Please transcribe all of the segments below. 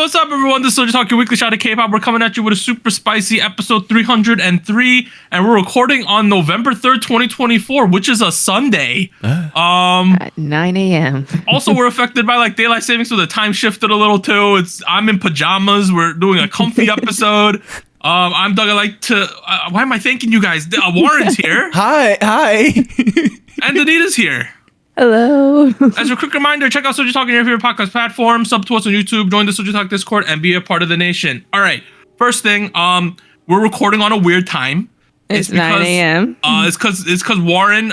what's up, everyone? This is SojuTalk, your weekly shot of K-pop. We're coming at you with a super spicy episode 303, and we're recording on November 3rd, 2024, which is a Sunday. At 9 a.m. Also, we're affected by like daylight savings, so the time shifted a little too. I'm in pajamas. We're doing a comfy episode. I'm Doug. I like to. Why am I thanking you guys? Warren's here. Hi. And Anita's here. Hello. As a quick reminder, check out SojuTalk on your favorite podcast platform, sub to us on YouTube, join the SojuTalk Discord, and be a part of the nation. All right. First thing, we're recording on a weird time. It's 9 a.m. It's because Warren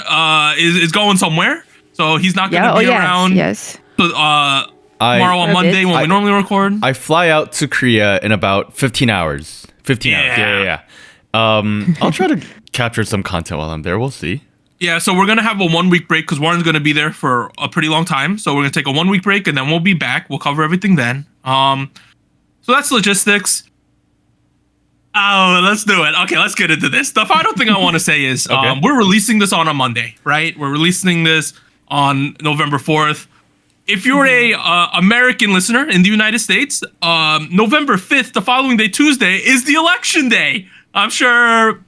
is going somewhere, so he's not going to be around. Yes. So, tomorrow on Monday when we normally record. I fly out to Korea in about 15 hours. 15 hours. Yeah. I'll try to capture some content while I'm there. We'll see. Yeah, so we're going to have a 1 week break because Warren's going to be there for a pretty long time. So we're going to take a 1 week break and then we'll be back. We'll cover everything then. So that's logistics. Oh, let's do it. Okay, let's get into this. The final thing I want to say is we're releasing this on a Monday, right? We're releasing this on November 4th. If you're a American listener in the United States, November 5th, the following day, Tuesday, is the election day. I'm sure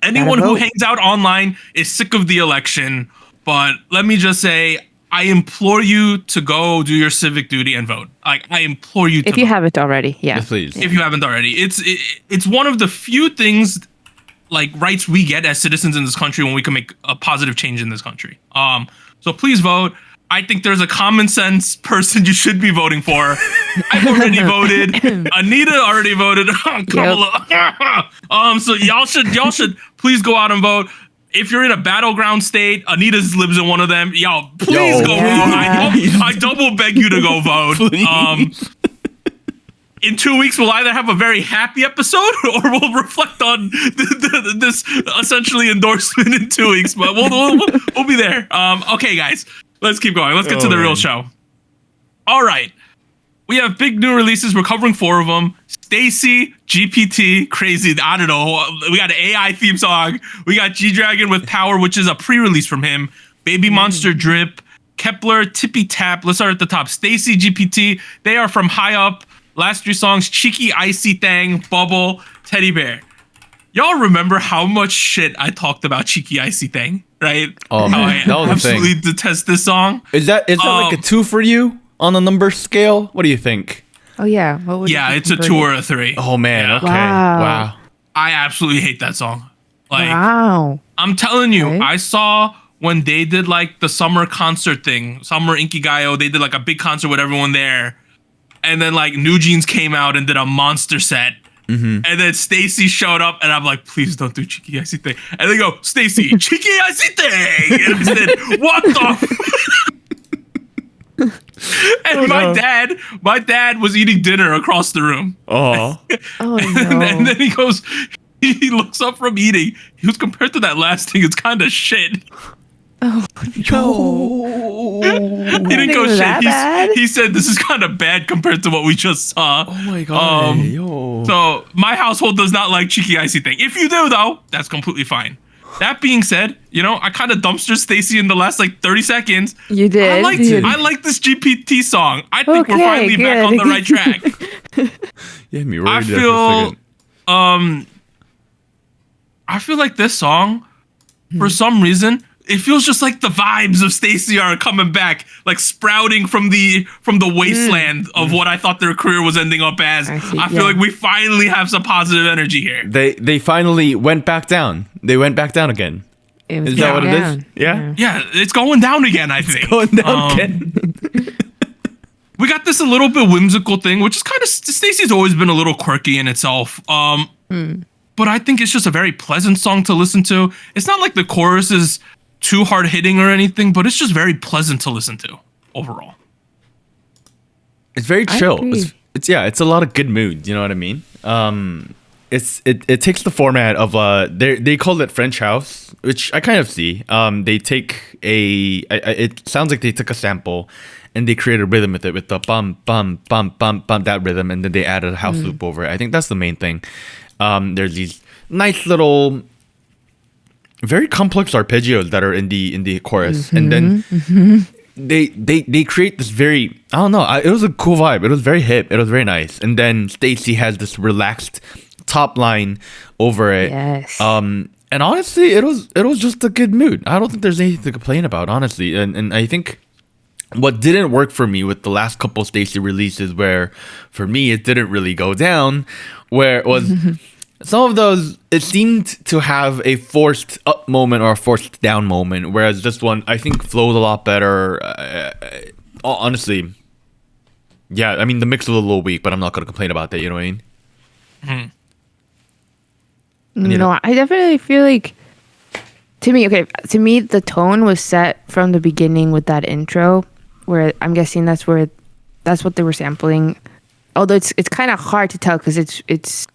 anyone who hangs out online is sick of the election, but let me just say, I implore you to go do your civic duty and vote. Like, I implore you to If you haven't already, yes, please. If you haven't already. It's one of the few things, like, rights we get as citizens in this country when we can make a positive change in this country. So please vote. I think there's a common sense person you should be voting for. I've already voted. Anita already voted. Kamala. So y'all should please go out and vote. If you're in a battleground state, Anita lives in one of them. Y'all, please go vote. I double beg you to go vote. In 2 weeks, we'll either have a very happy episode or we'll reflect on this essentially endorsement in 2 weeks. But we'll be there. Okay, guys. Let's keep going. Let's get to the real show. All right. We have big new releases. We're covering 4 of them. STAYC, GPT, crazy. I don't know. We got an AI theme song. We got G-Dragon with Power, which is a pre-release from him. Babymonster, Drip. Kep1er, TIPI-TAP. Let's start at the top. STAYC, GPT. They are from High Up. Last 3 songs, Cheeky, Icy Thang, Bubble, Teddy Bear. Y'all remember how much shit I talked about Cheeky Icy Thing, right? Oh, man. I absolutely detest this song. Is that like a 2 for you on the number scale? What do you think? Oh, yeah. What would it's a 2 or a 3. Oh, man. Yeah. Okay. Wow. I absolutely hate that song. Like, wow. I'm telling you, I saw when they did like the summer concert thing, Summer Inkigayo, they did like a big concert with everyone there. And then like New Jeans came out and did a monster set. Mm-hmm. And then STAYC showed up, and I'm like, please don't do Cheeky Icy Thing. And they go, STAYC, Cheeky Icy Thing! And I said, what the And my dad was eating dinner across the room. Oh. Oh, no. And then he goes, he looks up from eating. He was compared to that last thing, it's kind of shit. Oh, no. He didn't go shit. He said this is kind of bad compared to what we just saw. Oh my god. So my household does not like Cheeky Icy Thing. If you do though, that's completely fine. That being said, I kind of dumpstered STAYC in the last like 30 seconds. You did. I like this GPT song. I think we're finally back on the right track. Yeah, me right. I feel like this song, for some reason, it feels just like the vibes of STAYC are coming back, like sprouting from the wasteland of what I thought their career was ending up as. I feel like we finally have some positive energy here. They finally went back down. They went back down again. Is that what it is? Yeah. Yeah, it's going down again, I think. It's going down again. We got this a little bit whimsical thing, which is kind of, STAYC's always been a little quirky in itself. But I think it's just a very pleasant song to listen to. It's not like the chorus is too hard hitting or anything, but it's just very pleasant to listen to overall. It's very chill. It's a lot of good mood. You know what I mean? It takes the format of they call it French house, which I kind of see. They take it sounds like they took a sample and they create a rhythm with it, with the bum bum bum bum bum, that rhythm, and then they added a house loop over it. I think that's the main thing. There's these nice little, very complex arpeggios that are in the chorus, and then they create this very, I don't know, it was a cool vibe. It was very hip. It was very nice. And then STAYC has this relaxed top line over it. Yes. And honestly, it was just a good mood. I don't think there's anything to complain about, honestly. And I think what didn't work for me with the last couple STAYC releases, where for me it didn't really go down, where it was some of those, it seemed to have a forced up moment or a forced down moment, whereas this one I think flowed a lot better. Honestly, yeah, I mean the mix was a little weak, but I'm not gonna complain about that. You know what I mean? No, I definitely feel like, to me, the tone was set from the beginning with that intro, where I'm guessing that's what they were sampling. Although it's kind of hard to tell because it's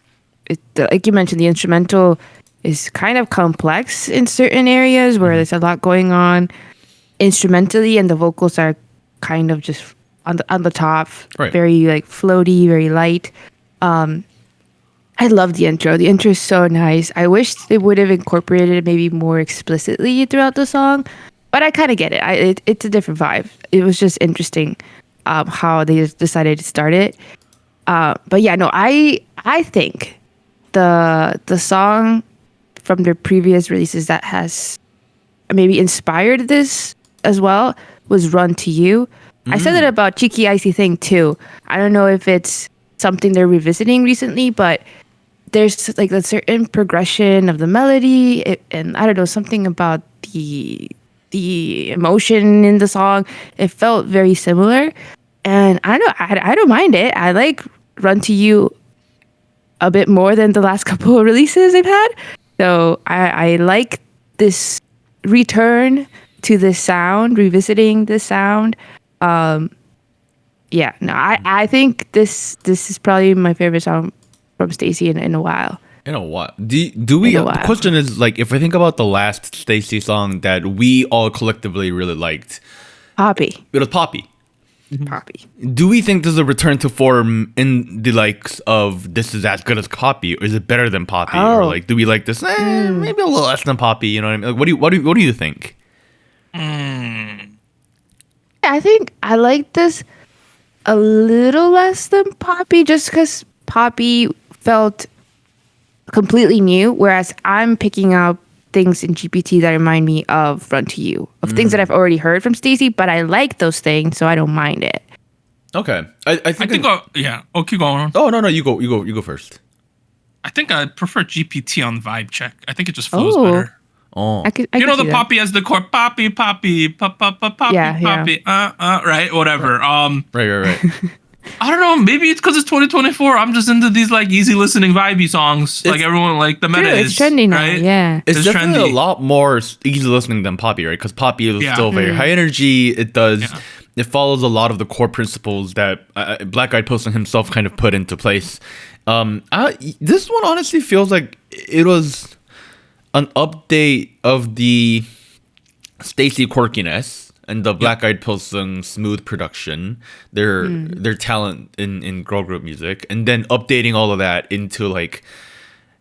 like you mentioned, the instrumental is kind of complex in certain areas where there's a lot going on instrumentally, and the vocals are kind of just on the top, right. Very like floaty, very light. I love the intro. The intro is so nice. I wish they would have incorporated it maybe more explicitly throughout the song, but I kind of get it. It's a different vibe. It was just interesting how they decided to start it. But yeah, no, I think the song from their previous releases that has maybe inspired this as well was "Run to You." I said it about Cheeky Icy Thing too. I don't know if it's something they're revisiting recently, but there's like a certain progression of the melody, and I don't know, something about the emotion in the song. It felt very similar, and I don't know, I don't mind it. I like "Run to You" a bit more than the last couple of releases they've had. So I like this return to this sound, revisiting this sound. Yeah, no, I think this is probably my favorite song from STAYC in a while. In a while. Do we? The question is, like, if I think about the last STAYC song that we all collectively really liked, Poppy. It was Poppy. Poppy. Do we think there's a return to form in the likes of this is as good as Poppy, or is it better than Poppy? Or like, do we like this? Maybe a little less than Poppy. You know what I mean? Like, what do you think? I think I like this a little less than Poppy, just because Poppy felt completely new, whereas I'm picking up things in GPT that remind me of "Run to You," of things that I've already heard from STAYC, but I like those things, so I don't mind it. Okay, I think yeah. Oh, keep going. Oh no, you go first. I think I prefer GPT on vibe check. I think it just flows better. Oh, I you know the Poppy as the core, Poppy, Poppy, Poppy, Yeah. Poppy, right, whatever. Right. I don't know. Maybe it's because it's 2024. I'm just into these like easy listening vibey songs. Like everyone, like the meta it's is trendy now. right? Yeah, it's definitely trendy. a lot more easy listening than Poppy, right? Because Poppy is still very high energy. It does. Yeah. It follows a lot of the core principles that Black Eyed Pilsen himself kind of put into place. This one honestly feels like it was an update of the STAYC quirkiness and the Black Eyed Pilsen smooth production, their talent in girl group music, and then updating all of that into like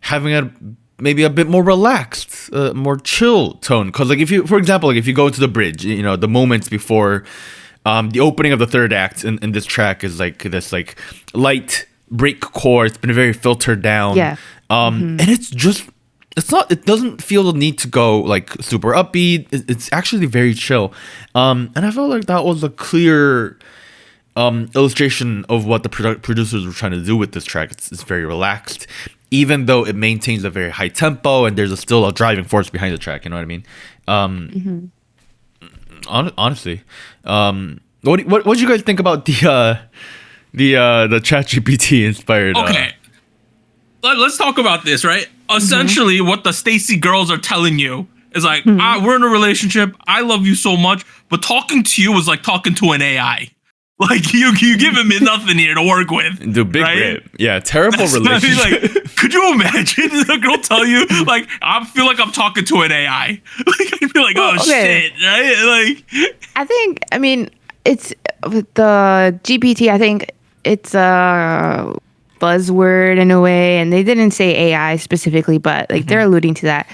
having maybe a bit more relaxed, more chill tone. Because like if you, for example, like if you go to the bridge, you know, the moments before the opening of the third act in this track is like this like light break chord. It's been very filtered down. And it's just. It doesn't feel the need to go like super upbeat. It's actually very chill. And I felt like that was a clear illustration of what the producers were trying to do with this track. It's very relaxed, even though it maintains a very high tempo and there's still a driving force behind the track. You know what I mean? Honestly, what do you guys think about the ChatGPT inspired? Okay. Let's talk about this, right? Essentially, what the STAYC girls are telling you is like, we're in a relationship. I love you so much, but talking to you is like talking to an AI. Like you giving me nothing here to work with. The big rip. Yeah, terrible relationship. I mean, like, could you imagine a girl tell you like, I feel like I'm talking to an AI? Like I'd be like, shit, right? Like, I mean, it's with the GPT. I think it's a buzzword in a way, and they didn't say AI specifically, but like they're alluding to that.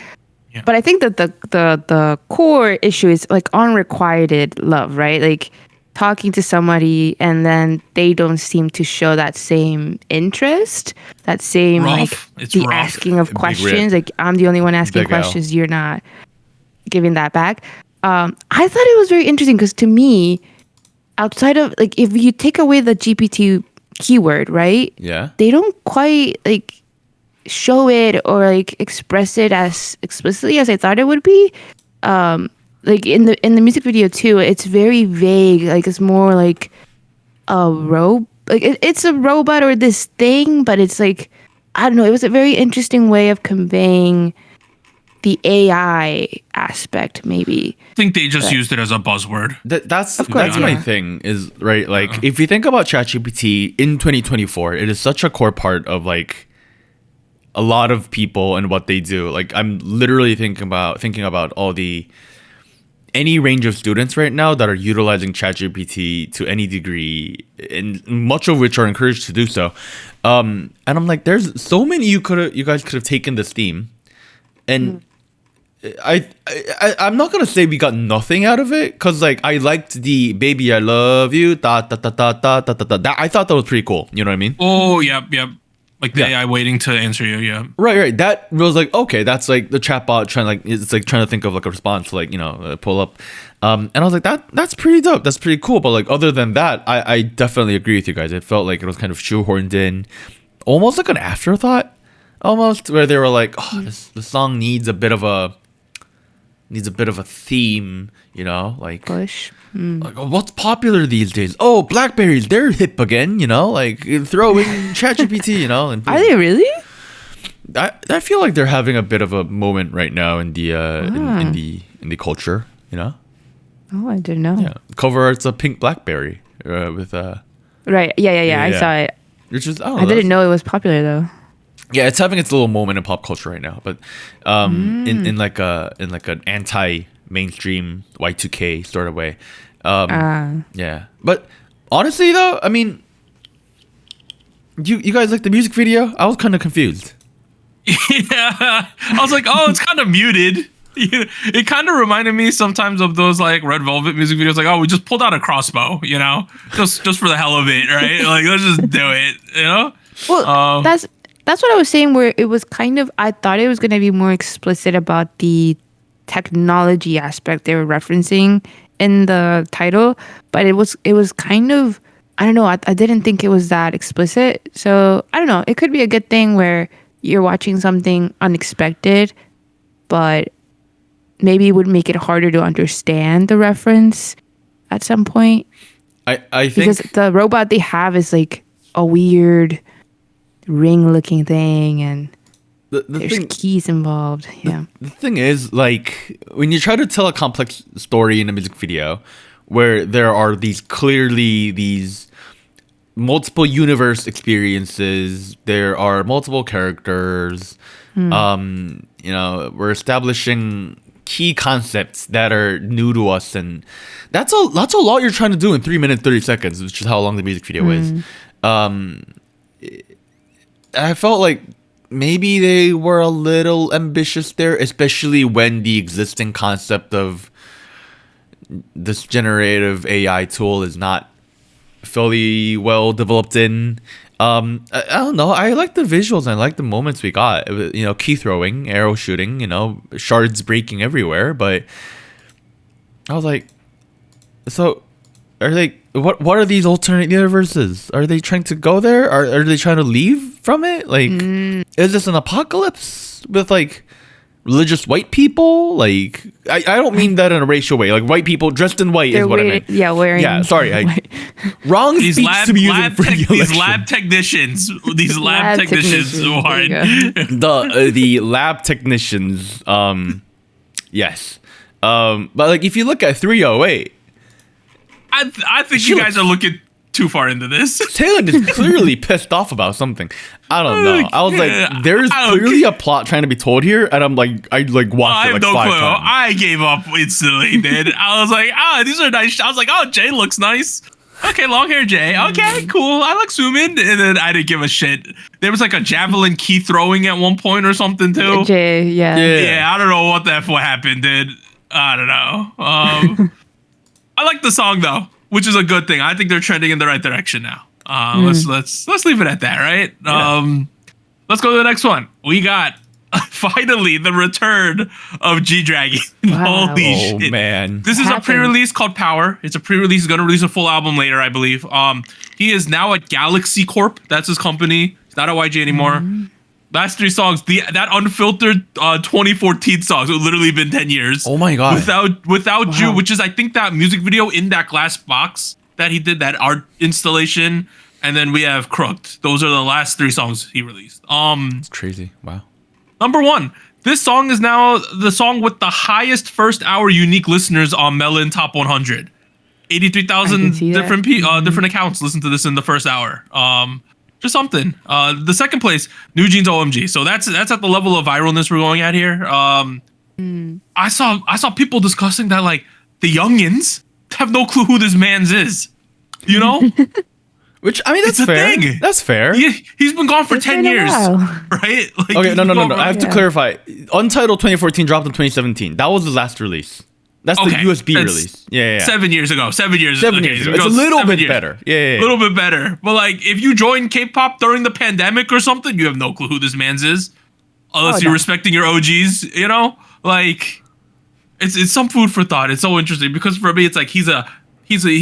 But I think that the core issue is like unrequited love, right? Like talking to somebody and then they don't seem to show that same interest, that same Rough. like It's the rough. asking of Big questions. rip. Like I'm the only one asking Big L. questions. You're not giving that back. I thought it was very interesting because to me, outside of like if you take away the GPT keyword, right? Yeah. They don't quite like show it or like express it as explicitly as I thought it would be. Like in the music video too, it's very vague. Like it's more like a it's a robot or this thing, but it's like I don't know. It was a very interesting way of conveying the AI aspect, maybe. I think they just used it as a buzzword. That's Of course, my yeah. thing is right. Like if you think about ChatGPT in 2024, it is such a core part of like a lot of people and what they do. Like I'm literally thinking about all the any range of students right now that are utilizing ChatGPT to any degree, and much of which are encouraged to do so. And I'm like, there's so many you guys could have taken this theme, and I'm not gonna say we got nothing out of it, cause like I liked the baby I love you da da da da da da da. That I thought that was pretty cool. You know what I mean? Oh, yep. Like the Yeah. AI waiting to answer you. Yeah. Right. That was like, okay, that's like the chatbot trying to think of like a response to like, pull up. And I was like, that's pretty dope. That's pretty cool. But like, other than that, I definitely agree with you guys. It felt like it was kind of shoehorned in, almost like an afterthought, almost where they were like, oh, the song needs a bit of a theme, like. Push. Like, oh, what's popular these days? Oh, Blackberries, they're hip again, like throw in ChatGPT, and Are they really? I feel like they're having a bit of a moment right now in the in the culture, Oh, I didn't know. Yeah, cover art's a pink Blackberry with Right. Yeah. I Yeah. saw it. which is I didn't know it was popular though. Yeah, it's having its little moment in pop culture right now, but in like an anti-mainstream Y2K sort of way. Yeah, but honestly though, I mean, you guys like the music video? I was kind of confused. Yeah. I was like, oh, it's kind of muted. It kind of reminded me sometimes of those like Red Velvet music videos. Like, oh, we just pulled out a crossbow, just for the hell of it, right? Like, let's just do it, Well, that's what I was saying. Where it was kind of, I thought it was going to be more explicit about the technology aspect they were referencing in the title, but it was kind of, I don't know. I didn't think it was that explicit. So I don't know. It could be a good thing where you're watching something unexpected, but maybe it would make it harder to understand the reference at some point. I think Because the robot they have is like a weird ring-looking thing, and the there's thing keys involved. Yeah. the thing is, like, when you try to tell a complex story in a music video where there are these multiple universe experiences, there are multiple characters, we're establishing key concepts that are new to us, and that's a lot you're trying to do in 3 minutes 30 seconds, which is how long the music video is. I felt like maybe they were a little ambitious there, especially when the existing concept of this generative AI tool is not fully well developed in. I don't know. I like the visuals. I like the moments we got. Key throwing, arrow shooting, shards breaking everywhere. But I was like, so are they? What are these alternate universes? Are they trying to go there? Are they trying to leave from it? Like, is this an apocalypse with like religious white people? Like, I don't mean that in a racial way. Like, white people dressed in white is what I meant. Yeah, wearing. Yeah, sorry. white. Wrong these speech to be using for the these election. lab technicians, these lab technicians who are There you go. The lab technicians. Yes. But like, if you look at 308. I think you guys are looking too far into this. Taylor is clearly pissed off about something. I don't know. I was like, there is clearly a plot trying to be told here, and I'm like, I like watched I it have like no 5 clue. times. I gave up instantly, dude. I was like, these are nice. I was like, oh, Jay looks nice. Okay, long hair Jay. Okay, cool. I like Sumin. And then I didn't give a shit. There was like a javelin key throwing at one point or something too. Jay, yeah. Yeah, I don't know what the F what happened, dude. I don't know. I like the song though, which is a good thing. I think they're trending in the right direction now. Let's leave it at that, right? Yeah. Let's go to the next one. We got finally the return of G-Dragon. Wow. Holy Oh shit. man. This is a pre-release called Power. It's a pre-release. He's gonna release a full album later, I believe. He is now at Galaxy Corp. That's his company. He's not at YG anymore. Last 3 songs, that unfiltered 2014 songs. It's literally been 10 years. Oh my god. Without You, which is I think that music video in that glass box that he did, that art installation. And then we have Crooked. Those are the last 3 songs he released. It's crazy. Wow. Number 1. This song is now the song with the highest first hour unique listeners on Melon Top 100. 83,000 different different accounts listen to this in the first hour. Just something. The second place, New Jeans OMG. So that's at the level of viralness we're going at here. I saw people discussing that like the youngins have no clue who this man's is. You know? Which I mean, that's It's a fair. thing. That's fair. He's been gone for It's 10 been a years, while. right? Like, Okay, he's no. been gone I have to Yeah. clarify. Untitled 2014 dropped in 2017. That was the last release. That's the USB that's release. Yeah. 7 years ago. 7 years. 7 okay, years so ago. it It's a goes little 7 bit years. better. Yeah. A little bit better. But like, if you join K-pop during the pandemic or something, you have no clue who this man's is, unless you're no. respecting your OGs. You know, like it's some food for thought. It's so interesting because for me, it's like he's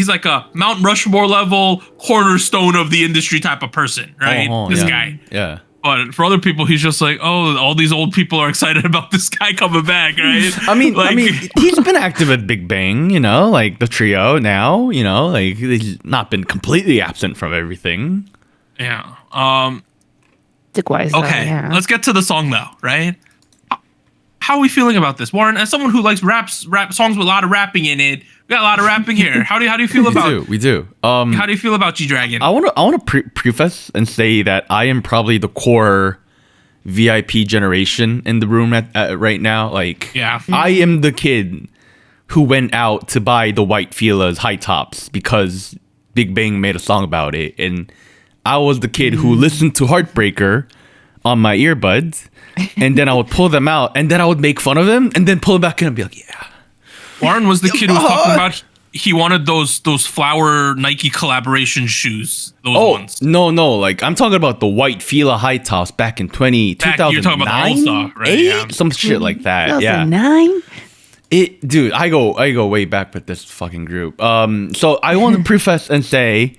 like a Mount Rushmore level cornerstone of the industry type of person, right? This yeah. guy. Yeah. But for other people, he's just like, oh, all these old people are excited about this guy coming back, right? I mean, Like- he's been active at Big Bang, you know, like the trio now, you know, like he's not been completely absent from everything. Yeah. Wise, Okay, yeah. let's get to the song though, right? How are we feeling about this, Warren? As someone who likes rap songs with a lot of rapping in it, we got a lot of rapping here. How do you feel about? We do. How do you feel about G-Dragon? I want to preface and say that I am probably the core VIP generation in the room at right now. Like, Yeah. I am the kid who went out to buy the white Fila's high tops because Big Bang made a song about it, and I was the kid who listened to Heartbreaker on my earbuds, and then I would pull them out, and then I would make fun of them, and then pull them back in and be like, yeah. Warren was the kid who was talking about he wanted those flower Nike collaboration shoes. Those ones. No, like I'm talking about the white Fila high tops back in 2009, you're talking about the old stuff, right? Yeah. Some shit like that. Yeah. 2009? Dude, I go way back with this fucking group. So I want to preface and say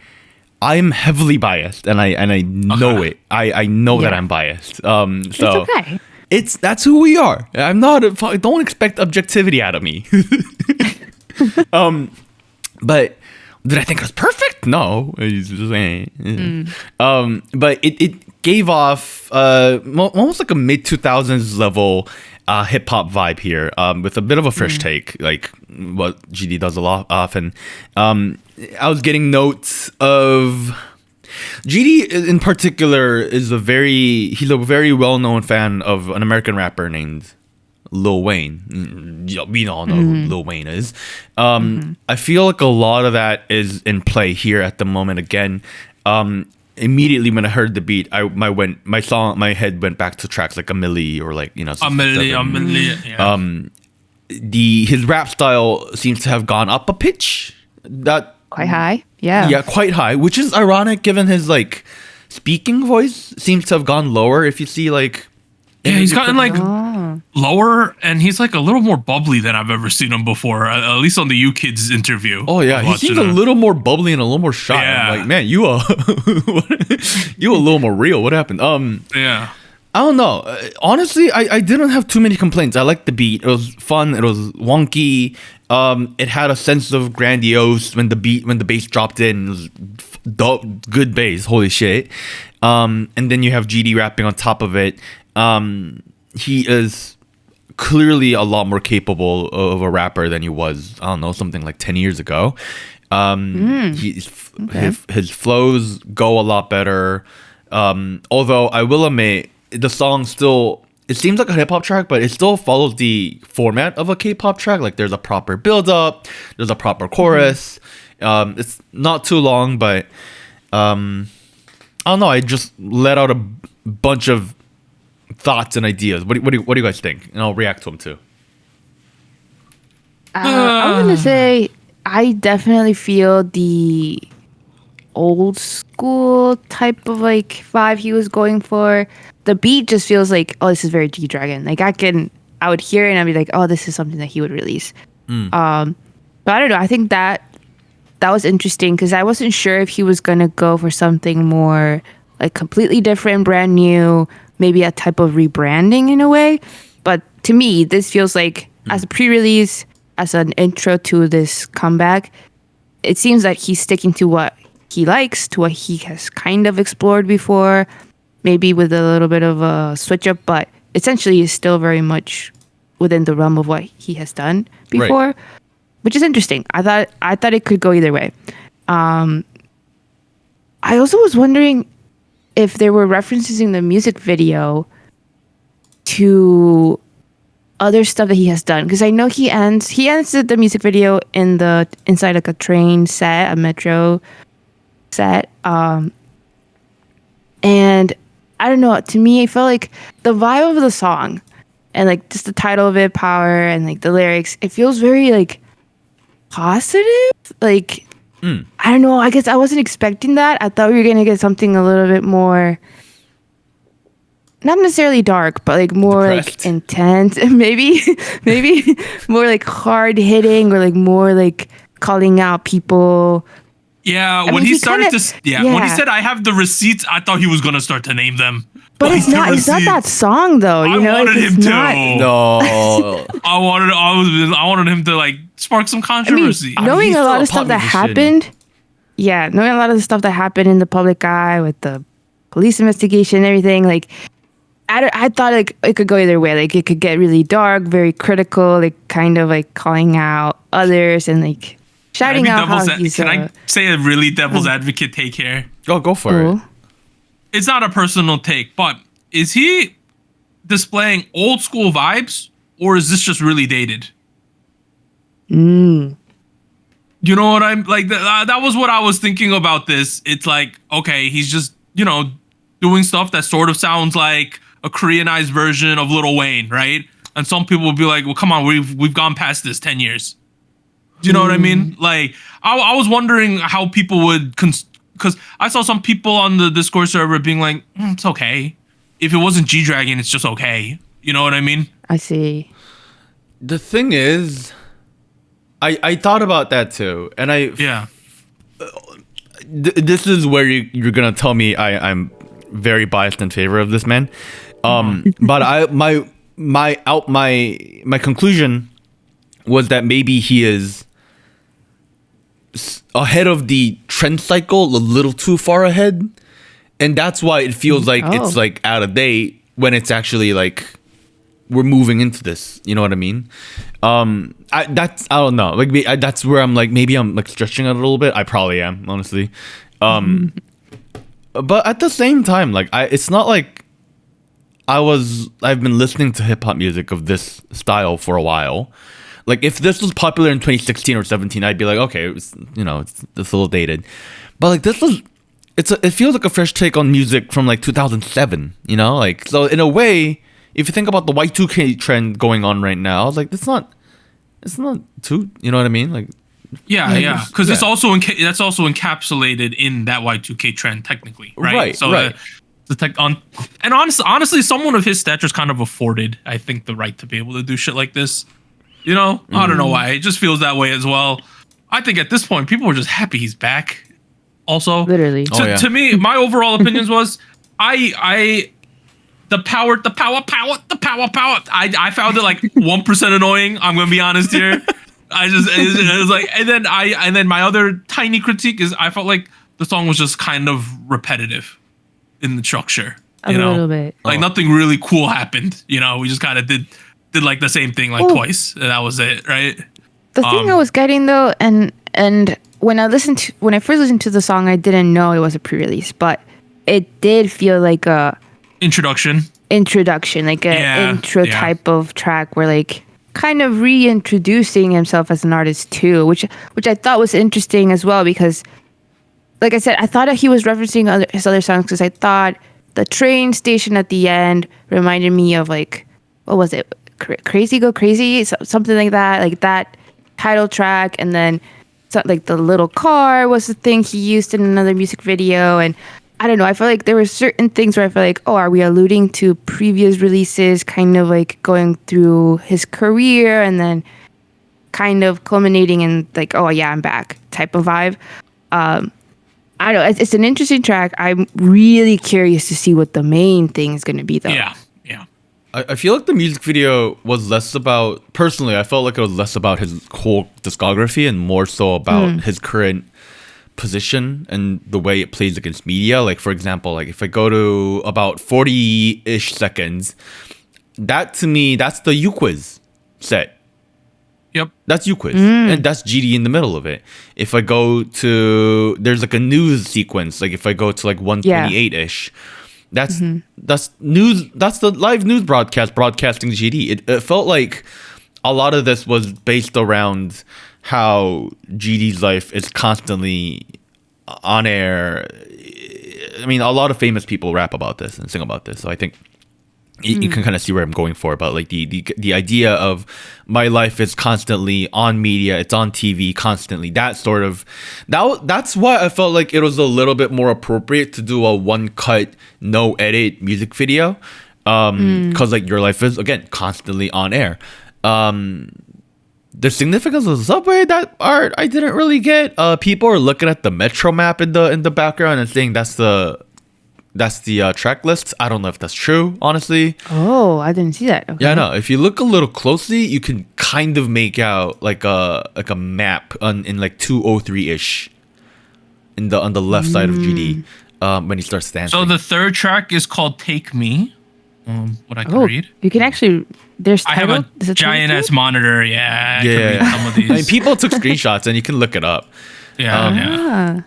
I'm heavily biased, and I know it. I know that Yeah. I'm biased. It's So okay. that's who we are. I'm not. Don't expect objectivity out of me. But did I think it was perfect? No. It's just, but it gave off almost like a mid 2000s level hip hop vibe here, with a bit of a fresh take, like what GD does a lot often. I was getting notes of GD in particular he's a very well known fan of an American rapper named Lil Wayne. We all know who Lil Wayne is. I feel like a lot of that is in play here at the moment again. Immediately when I heard the beat, my head went back to tracks like A Milli or like, you know, A milli, yeah. his rap style seems to have gone up a pitch. That Quite high. Yeah. yeah, quite high, which is ironic given his like speaking voice seems to have gone lower. If you see like, Yeah, he's gotten like Oh. lower, and he's like a little more bubbly than I've ever seen him before. At least on the U Kids interview. oh yeah, I he watched seems it, a little more bubbly and a little more shy. Yeah. I'm like, man, you a little more real. What happened? Yeah. I don't know. Honestly, I didn't have too many complaints. I liked the beat. It was fun. It was wonky. It had a sense of grandiose when the bass dropped in. It was good bass. Holy shit. And then you have GD rapping on top of it. He is clearly a lot more capable of a rapper than he was, I don't know, something like 10 years ago. His flows go a lot better. Although I will admit, the song still, it seems like a hip hop track, but it still follows the format of a K-pop track. Like there's a proper build up, there's a proper chorus. It's not too long, but I don't know. I just let out a bunch of thoughts and ideas. What do you guys think? And I'll react to them too. I'm gonna say I definitely feel the old school type of like vibe he was going for. The beat just feels like, oh, this is very G-Dragon. Like I would hear it and I'd be like, oh, this is something that he would release. But I don't know. I think that was interesting because I wasn't sure if he was gonna go for something more like completely different, brand new, maybe a type of rebranding in a way. But to me, this feels like as a pre-release, as an intro to this comeback, it seems that he's sticking to what he likes, to what he has kind of explored before, maybe with a little bit of a switch up, but essentially is still very much within the realm of what he has done before, right. Which is interesting. I thought it could go either way. I also was wondering if there were references in the music video to other stuff that he has done, because I know he ends the music video inside like a train set, a metro set, and I don't know, to me it felt like the vibe of the song and like just the title of it, Power, and like the lyrics, it feels very like positive, like I don't know, I guess I wasn't expecting that. I thought we were gonna get something a little bit more, not necessarily dark, but like more depressed, like intense, maybe more like hard hitting, or like more like calling out people. Yeah, when he started when he said I have the receipts, I thought he was gonna start to name them. But like it's not that song though. You know, wanted him to. No. I wanted him to like spark some controversy. I mean, knowing a lot of stuff that happened. Yeah, knowing a lot of the stuff that happened in the public eye with the police investigation and everything, like I thought like it could go either way. Like it could get really dark, very critical, like kind of like calling out others and like shouting out how he's. Can I say a really devil's advocate take here? Oh, go for it. It's not a personal take, but is he displaying old school vibes, or is this just really dated? You know what I'm like? That was what I was thinking about this. It's like, okay, he's just, doing stuff that sort of sounds like a Koreanized version of Lil Wayne, right? And some people will be like, well, come on, we've gone past this 10 years. Do you know what I mean? Like, I was wondering how people would, because I saw some people on the Discord server being like, it's okay. If it wasn't G-Dragon, it's just okay. You know what I mean? I see. The thing is, I thought about that too, and this is where you're gonna tell me I'm very biased in favor of this man, but my conclusion was that maybe he is ahead of the trend cycle, a little too far ahead, and that's why it feels like it's like out of date when it's actually like we're moving into this. You know what I mean? I don't know. Like that's where I'm like, maybe I'm like stretching it a little bit. I probably am, honestly. But at the same time, like it's not like I've been listening to hip hop music of this style for a while. Like if this was popular in 2016 or 17, I'd be like, okay, it's a little dated. But like it feels like a fresh take on music from like 2007. Like, so in a way, if you think about the Y2K trend going on right now, like it's not too, you know what I mean? Like, yeah, because it's also that's also encapsulated in that Y2K trend technically, right? Right. So right. And honestly, someone of his stature is kind of afforded, I think, the right to be able to do shit like this. I don't know why. It just feels that way as well. I think at this point, people are just happy he's back. Also, literally. To me, my overall opinions was the power. I found it like 1% annoying. I'm gonna be honest here. It was like, and then my other tiny critique is I felt like the song was just kind of repetitive in the structure. A little bit. Like nothing really cool happened. We just kind of did like the same thing like twice, and that was it, right? The thing I was getting though, and when I first listened to the song, I didn't know it was a pre-release, but it did feel like a introduction, like a intro type of track where like kind of reintroducing himself as an artist too, which I thought was interesting as well because, like I said, I thought that he was referencing his other songs because I thought the train station at the end reminded me of like, what was it? Crazy Go Crazy, something like that. Like that title track, and then like the little car was the thing he used in another music video, and I don't know. I feel like there were certain things where I feel like, oh, are we alluding to previous releases, kind of like going through his career and then kind of culminating in like, oh yeah, I'm back type of vibe. I don't know. It's an interesting track. I'm really curious to see what the main thing is going to be, though. Yeah. I feel like the music video was less about, personally, I felt like it was less about his whole discography and more so about his current position and the way it plays against media. Like, for example, like if I go to about 40-ish seconds, that to me, that's the U-Quiz set. Yep. That's U-Quiz. And that's GD in the middle of it. If I go to, there's like a news sequence, like if I go to like 128-ish, that's news. That's the live news broadcasting GD. It felt like a lot of this was based around how GD's life is constantly on air. I mean, a lot of famous people rap about this and sing about this. So I think you can kind of see where I'm going for. But like the idea of my life is constantly on media, it's on TV constantly. That sort of that's why I felt like it was a little bit more appropriate to do a one cut, no edit music video, because like your life is again constantly on air. The significance of the subway, that art I didn't really get. People are looking at the metro map in the background and saying that's the track list. I don't know if that's true, honestly. Oh, I didn't see that. Okay. Yeah, no. If you look a little closely, you can kind of make out like a map in like 203-ish on the left side of GD when he starts dancing. So the third track is called Take Me. What I can read. You can actually. There's I have a giant ass monitor. Yeah. I can read some of these. I mean, people took screenshots and you can look it up. Yeah.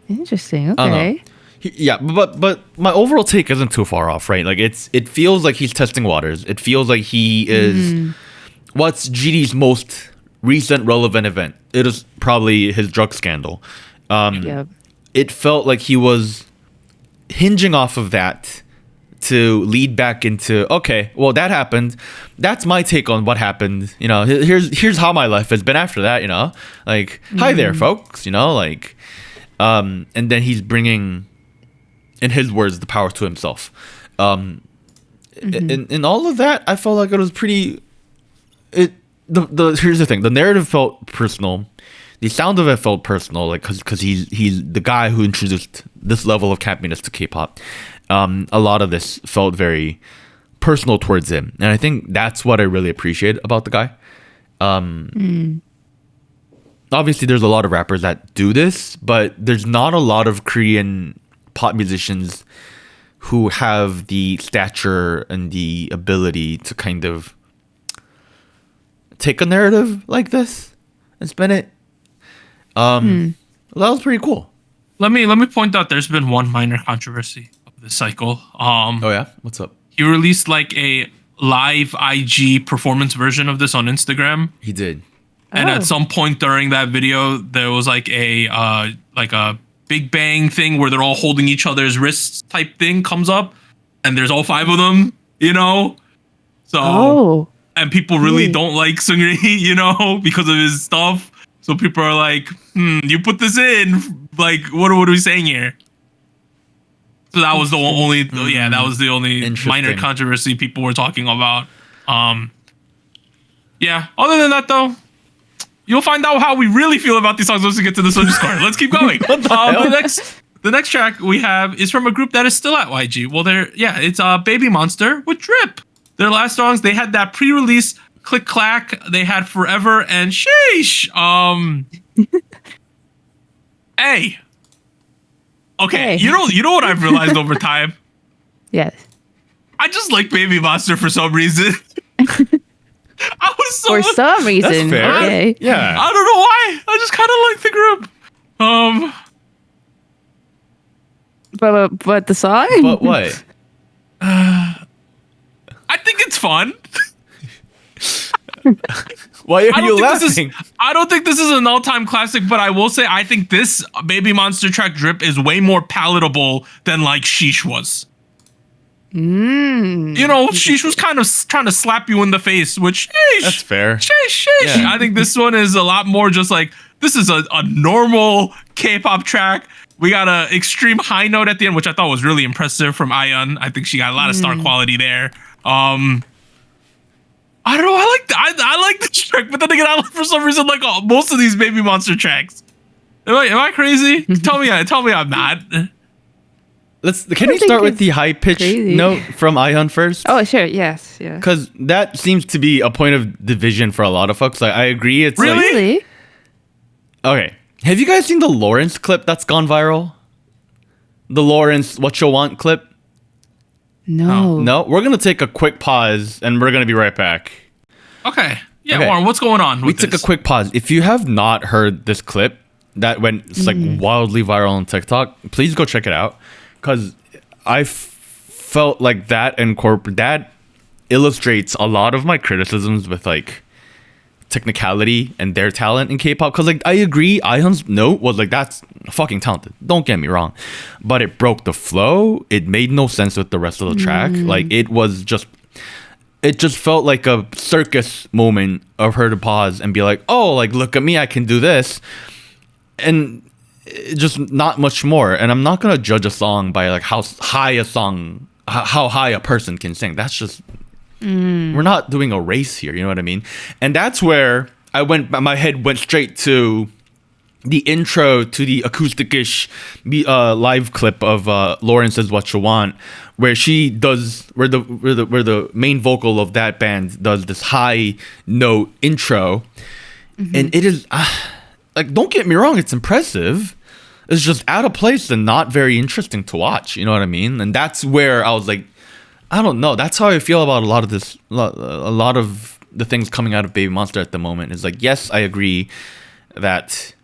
Interesting. Okay. Yeah, but my overall take isn't too far off, right? Like it feels like he's testing waters. It feels like he is what's GD's most recent relevant event. It is probably his drug scandal. It felt like he was hinging off of that to lead back into, okay, well that happened. That's my take on what happened. You know, here's how my life has been after that. You know, like hi there, folks. You know, like, and then he's bringing, in his words, the power to himself. In all of that, I felt like it was pretty. Here's the thing: the narrative felt personal. The sound of it felt personal, like because he's the guy who introduced this level of campiness to K-pop. A lot of this felt very personal towards him, and I think that's what I really appreciate about the guy. Obviously, there's a lot of rappers that do this, but there's not a lot of Korean pop musicians who have the stature and the ability to kind of take a narrative like this and spin it. Well, that was pretty cool. Let me point out there's been one minor controversy of this cycle. Oh yeah? What's up? He released like a live IG performance version of this on Instagram. He did. And at some point during that video, there was like a Big Bang thing where they're all holding each other's wrists type thing comes up, and there's all five of them, you know? So and people really don't like Seungri, you know, because of his stuff. So people are like, you put this in, like, what are we saying here? So that was the only, that was the only minor controversy people were talking about. Yeah, other than that though, you'll find out how we really feel about these songs once we get to the Soju score. Let's keep going. The next track we have is from a group that is still at YG. Well, it's Babymonster with Drip. Their last songs, they had that pre-release Click Clack, they had Forever and Sheesh. Hey. Okay, you know what I've realized over time? Yes. I just like Babymonster for some reason. For some reason. That's fair. Okay. Yeah. I don't know why. I just kind of like the group. But the song? But what? I think it's fun. Why are you laughing? I don't think this is an all-time classic, but I will say I think this Babymonster track Drip is way more palatable than like Sheesh was. You know, Sheesh was kind of trying to slap you in the face, which that's fair. Sheesh. Yeah. I think this one is a lot more just like this is a normal K-pop track. We got a extreme high note at the end, which I thought was really impressive from Ion. I think she got a lot of star quality there. I don't know. I like this track, but then again, I like for some reason like most of these Babymonster tracks. Am I crazy? Tell me I'm not. Can we start with the high pitch note from Ion first? Oh sure, yes, yeah. Because that seems to be a point of division for a lot of folks. Like I agree. It's really? Okay. Have you guys seen the Lawrence clip that's gone viral? The Lawrence "What You Want" clip. No. No, we're gonna take a quick pause and we're gonna be right back. Okay. Yeah, Warren, what's going on? We took a quick pause. If you have not heard this clip that went like wildly viral on TikTok, please go check it out. Because I felt like that illustrates a lot of my criticisms with like technicality and their talent in K-pop. Because like I agree, Ion's note was like that's fucking talented. Don't get me wrong, but it broke the flow. It made no sense with the rest of the track. Like it just felt like a circus moment of her to pause and be like, oh, like look at me, I can do this, and just not much more. And I'm not gonna judge a song by like how high a person can sing. That's just we're not doing a race here, you know what I mean? And that's where my head went straight to the intro to the acoustic-ish live clip of Lawrence's "What You Want," where she does where the main vocal of that band does this high note intro, and it is like, don't get me wrong, it's impressive. It's just out of place and not very interesting to watch. You know what I mean? And that's where I was like, I don't know. That's how I feel about a lot of the things coming out of Babymonster at the moment. Is like, yes, I agree that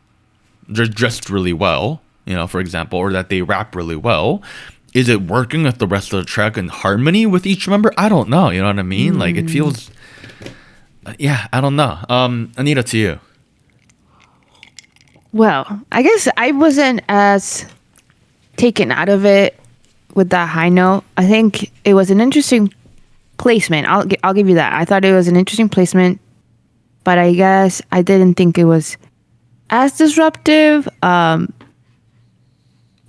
they're dressed really well, you know, for example, or that they rap really well. Is it working with the rest of the track in harmony with each member? I don't know. You know what I mean? Like it feels, I don't know. Anita, to you. Well, I guess I wasn't as taken out of it with that high note. I think it was an interesting placement. I'll give you that. I thought it was an interesting placement, but I guess I didn't think it was as disruptive. Well,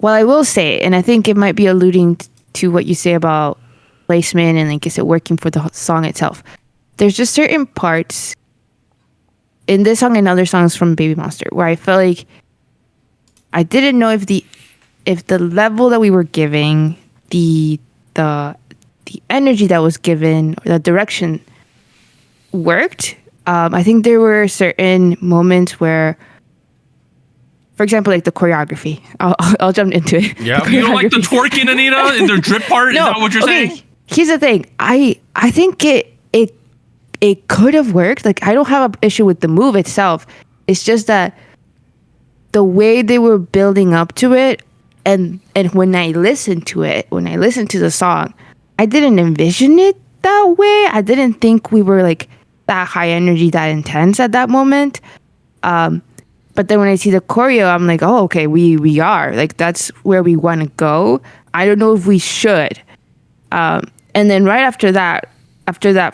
I will say, and I think it might be alluding to what you say about placement and like, is it working for the song itself? There's just certain parts in this song and other songs from Babymonster where I felt like I didn't know if the level that we were giving, the energy that was given, or the direction worked. I think there were certain moments where, for example, like the choreography. I'll jump into it. Yeah, you don't like the twerking, Anita, in the drip part? No, is that what you're saying? Here's the thing. I think it could have worked. Like I don't have an issue with the move itself. It's just that the way they were building up to it, and when I listened to the song, I didn't envision it that way. I didn't think we were like that high energy, that intense at that moment. But then when I see the choreo, I'm like, oh, okay, we are. Like, that's where we want to go. I don't know if we should. And then right after that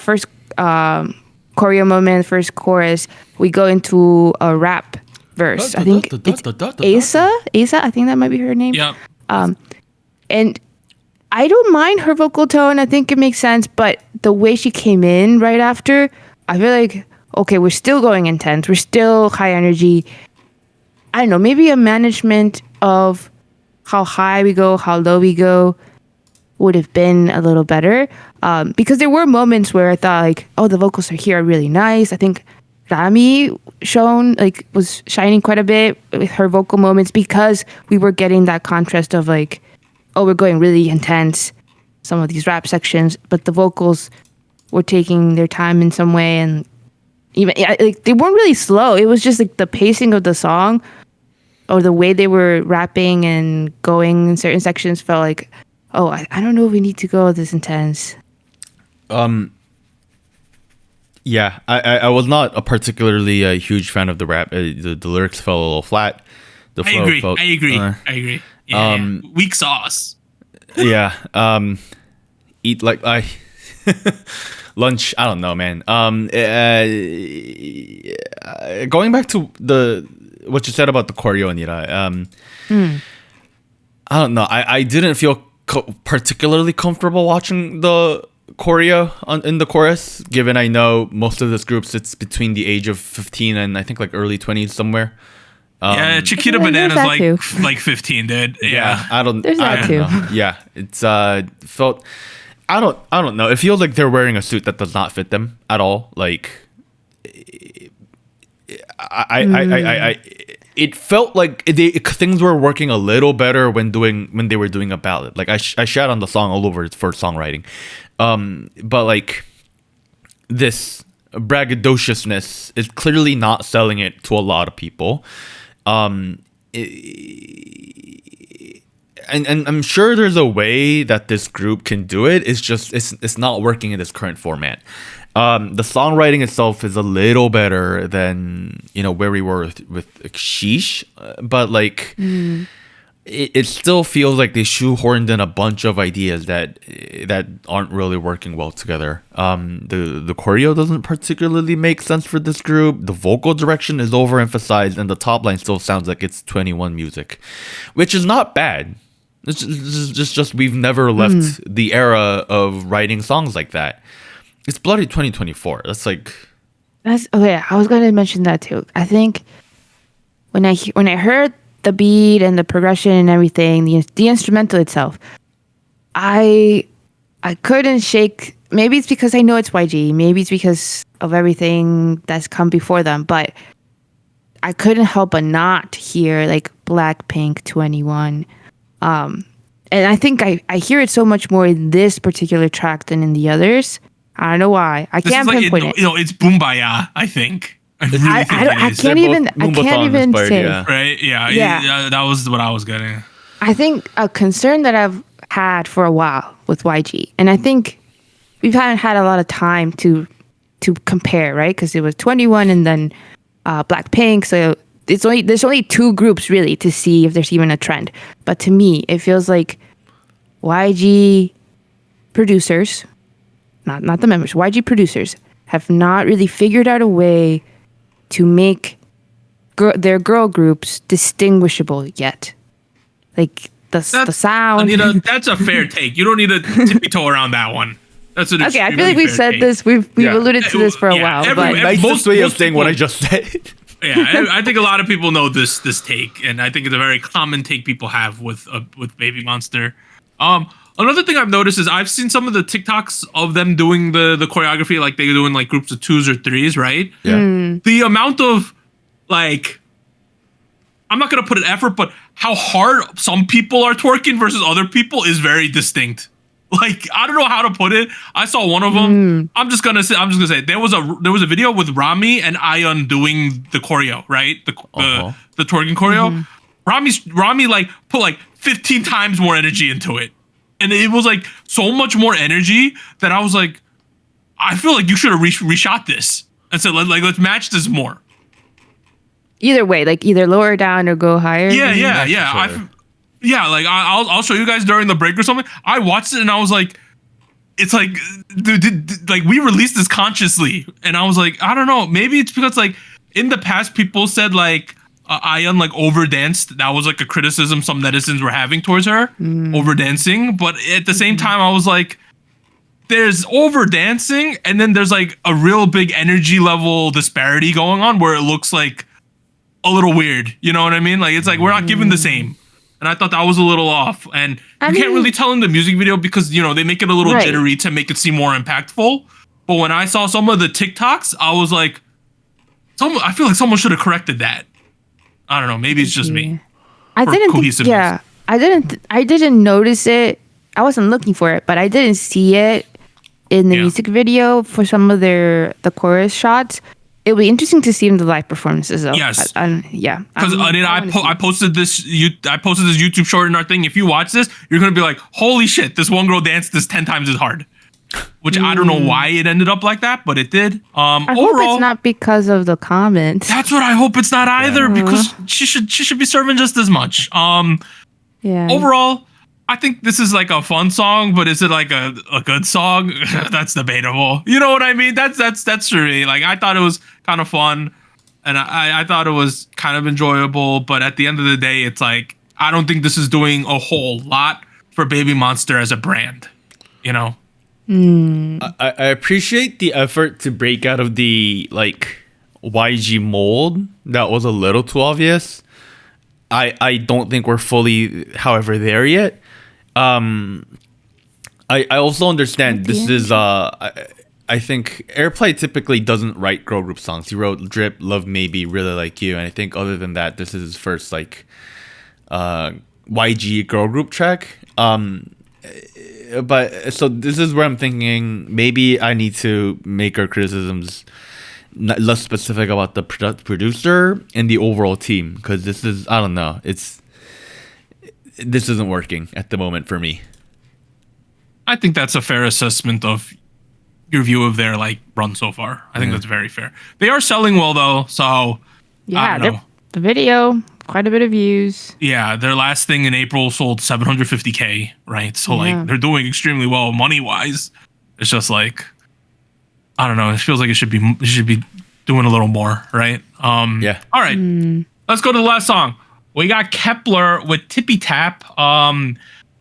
first choreo moment, first chorus, we go into a rap verse. I think it's Asa, I think that might be her name. Yeah. And I don't mind her vocal tone. I think it makes sense. But the way she came in right after, I feel like, okay, we're still going intense. We're still high energy. I don't know, maybe a management of how high we go, how low we go would have been a little better. Because there were moments where I thought like, oh, the vocals are here are really nice. I think Rami was shining quite a bit with her vocal moments because we were getting that contrast of like, oh, we're going really intense, some of these rap sections, but the vocals were taking their time in some way, and even like they weren't really slow. It was just like the pacing of the song or the way they were rapping and going in certain sections felt like, oh, I don't know if we need to go this intense. Yeah, I was not a particularly huge fan of the rap. The lyrics fell a little flat. The I flow agree. felt, I agree. Yeah. Weak sauce. yeah. Eat like I lunch. I don't know, man. Going back to what you said about the choreo, Nira. I don't know. I didn't feel particularly comfortable watching the choreo in the chorus, given I know most of this group sits between the age of 15 and I think like early 20s somewhere. Yeah, Chiquita Banana's like 15, dude. Yeah, I don't. There's that too. Know. Yeah, it's felt. I don't know. It feels like they're wearing a suit that does not fit them at all. Like, it felt like things were working a little better when they were doing a ballad. Like I shat on the song all over for songwriting, but like this braggadociousness is clearly not selling it to a lot of people. And I'm sure there's a way that this group can do it. It's just it's not working in this current format. The songwriting itself is a little better than where we were with Sheesh, but like it still feels like they shoehorned in a bunch of ideas that aren't really working well together. The choreo doesn't particularly make sense for this group. The vocal direction is overemphasized, and the top line still sounds like it's 21 music, which is not bad. It's just we've never left the era of writing songs like that. It's bloody 2024. That's okay. I was going to mention that too. I think when I heard the beat and the progression and everything, the instrumental itself, I couldn't shake. Maybe it's because I know it's YG. Maybe it's because of everything that's come before them. But I couldn't help but not hear like Blackpink 21. And I think I hear it so much more in this particular track than in the others. I don't know why. I can't pinpoint it. It's Boombaya, I think. I can't even say. Yeah. Right? Yeah. That was what I was getting. I think a concern that I've had for a while with YG, and I think we haven't had a lot of time to compare, right? Because it was 21 and then Blackpink, so there's only two groups really to see if there's even a trend. But to me, it feels like YG producers, not the members, YG producers have not really figured out a way to make their girl groups distinguishable yet. Like the sound. Anita, that's a fair take. You don't need to tippy-toe around that one. That's an okay. I feel like we've said this. We've alluded to this for a while. Most way of saying what I just said. Yeah, I think a lot of people know this take, and I think it's a very common take people have with Babymonster. Another thing I've noticed is I've seen some of the TikToks of them doing the choreography, like they're doing like groups of 2s or 3s, right? Yeah. The amount of like, I'm not gonna put an effort, but how hard some people are twerking versus other people is very distinct. Like, I don't know how to put it. I saw one of them. I'm just gonna say there was a video with Rami and Ion doing the choreo, right? The twerking choreo. Rami like put like 15 times more energy into it. And it was like so much more energy that I was like, I feel like you should have reshot this and said, let's match this more. Either way, like either lower down or go higher. Yeah. Like I'll show you guys during the break or something. I watched it and I was like, it's like, dude, like we released this consciously, and I was like, I don't know, maybe it's because like in the past people said like Ion like over danced. That was like a criticism some netizens were having towards her, over dancing. But at the same time, I was like, there's over dancing, and then there's like a real big energy level disparity going on where it looks like a little weird. You know what I mean? Like it's like we're not given the same. And I thought that was a little off. And you can't really tell in the music video because they make it a little jittery to make it seem more impactful. But when I saw some of the TikToks, I was like, I feel like someone should have corrected that. I don't know. Maybe it's just me. I didn't notice it. I wasn't looking for it, but I didn't see it in the music video for some of the chorus shots. It would be interesting to see in the live performances, though. Yes. Yeah. Because I posted this YouTube short in our thing. If you watch this, you're gonna be like, "Holy shit! This one girl danced this 10 times as hard." which I don't know why it ended up like that, but it did. I hope Overall, it's not because of the comments. that's what I hope it's not either, because she should be serving just as much. Yeah. Overall, I think this is like a fun song, but is it like a good song? That's debatable. You know what I mean? That's for me. Like, I thought it was kind of fun, and I thought it was kind of enjoyable, but at the end of the day, it's like, I don't think this is doing a whole lot for Babymonster as a brand, you know? I appreciate the effort to break out of the like YG mold that was a little too obvious. I don't think we're fully, however, there yet. I also understand this is I think Airplay typically doesn't write girl group songs. He wrote Drip, Love Maybe, Really Like You, and I think other than that, this is his first like YG girl group track. But so this is where I'm thinking maybe I need to make our criticisms less specific about the producer and the overall team, because this is, I don't know, this isn't working at the moment for me. I think that's a fair assessment of your view of their like run so far. I think that's very fair. They are selling well though, so I don't know. The video, quite a bit of views. Yeah, their last thing in April sold 750K, right? So like they're doing extremely well money wise. It's just like, I don't know. It feels like it should be doing a little more, right? Yeah. All right, let's go to the last song. We got Kep1er with TIPI-TAP.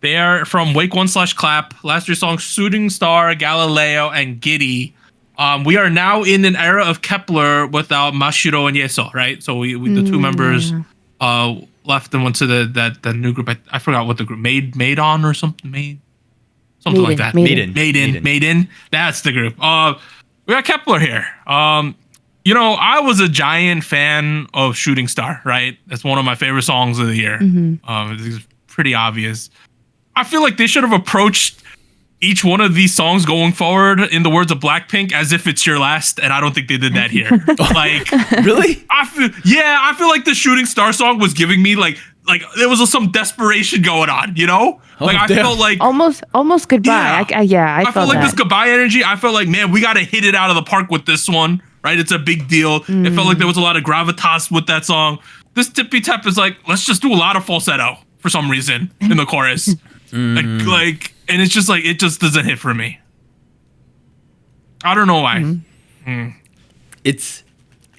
They are from Wake 1/Clap. Last year's song Shooting Star, Galileo, and Giddy. We are now in an era of Kep1er without Mashiro and Yeso, right? So we the two members left and went to the new group. I forgot what the group made on or something something like that. Maiden. That's the group. We got Kep1er here. You know, I was a giant fan of Shooting Star, right? That's one of my favorite songs of the year. It's pretty obvious. I feel like they should have approached each one of these songs going forward, in the words of Blackpink, as if it's your last, and I don't think they did that here. Like, Really? I feel like the Shooting Star song was giving me like there was some desperation going on, you know? Like I felt like almost goodbye. I felt like this goodbye energy. I felt like, man, we got to hit it out of the park with this one, right? It's a big deal. It felt like there was a lot of gravitas with that song. This TIPI-TAP is like, let's just do a lot of falsetto for some reason in the chorus. Like, and it's just like, it just doesn't hit for me. I don't know why.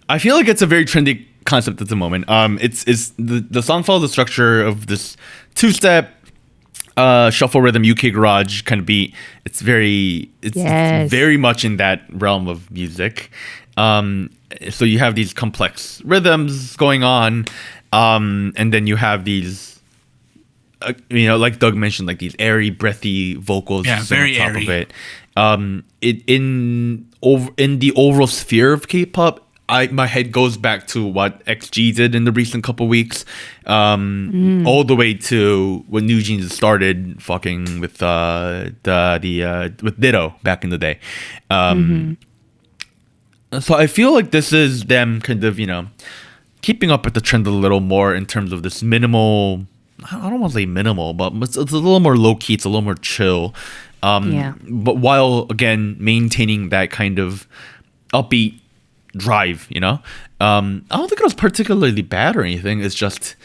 I feel like it's a very trendy concept at the moment. It's the song follows the structure of this two-step shuffle rhythm UK garage kind of beat. It's very much in that realm of music. So you have these complex rhythms going on, and then you have these like Doug mentioned, like these airy, breathy vocals very on top airy. of it. In the overall sphere of K-pop, my head goes back to what XG did in the recent couple weeks, all the way to when New Jeans started fucking with with Ditto back in the day. So I feel like this is them kind of keeping up with the trend a little more in terms of this minimal. I don't want to say minimal, but it's a little more low key. It's a little more chill. But while again maintaining that kind of upbeat drive, I don't think it was particularly bad or anything. It's just,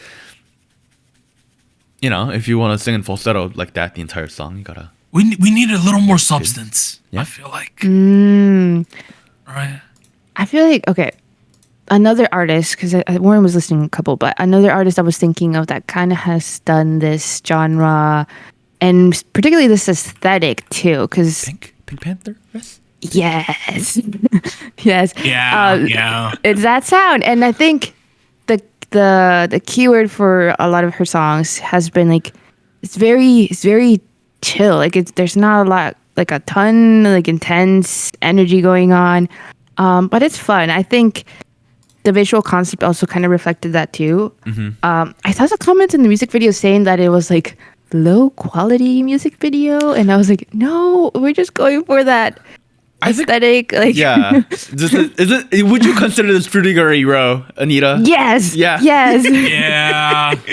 if you want to sing in falsetto like that the entire song, you gotta. We need a little more substance. Yeah. I feel like. Right. I feel like another artist, because Warren was listening a couple, but another artist I was thinking of that kind of has done this genre and particularly this aesthetic too, because Pink Panther, yes, yes, yeah, it's that sound, and I think the keyword for a lot of her songs has been like it's very chill, like there's not a lot, like a ton like intense energy going on, but it's fun. I think the visual concept also kind of reflected that too. I saw some comments in the music video saying that it was like low quality music video, and I was like, no, we're just going for that aesthetic. Would you consider this Fruiting or Hero, Anita? Yes. Yeah.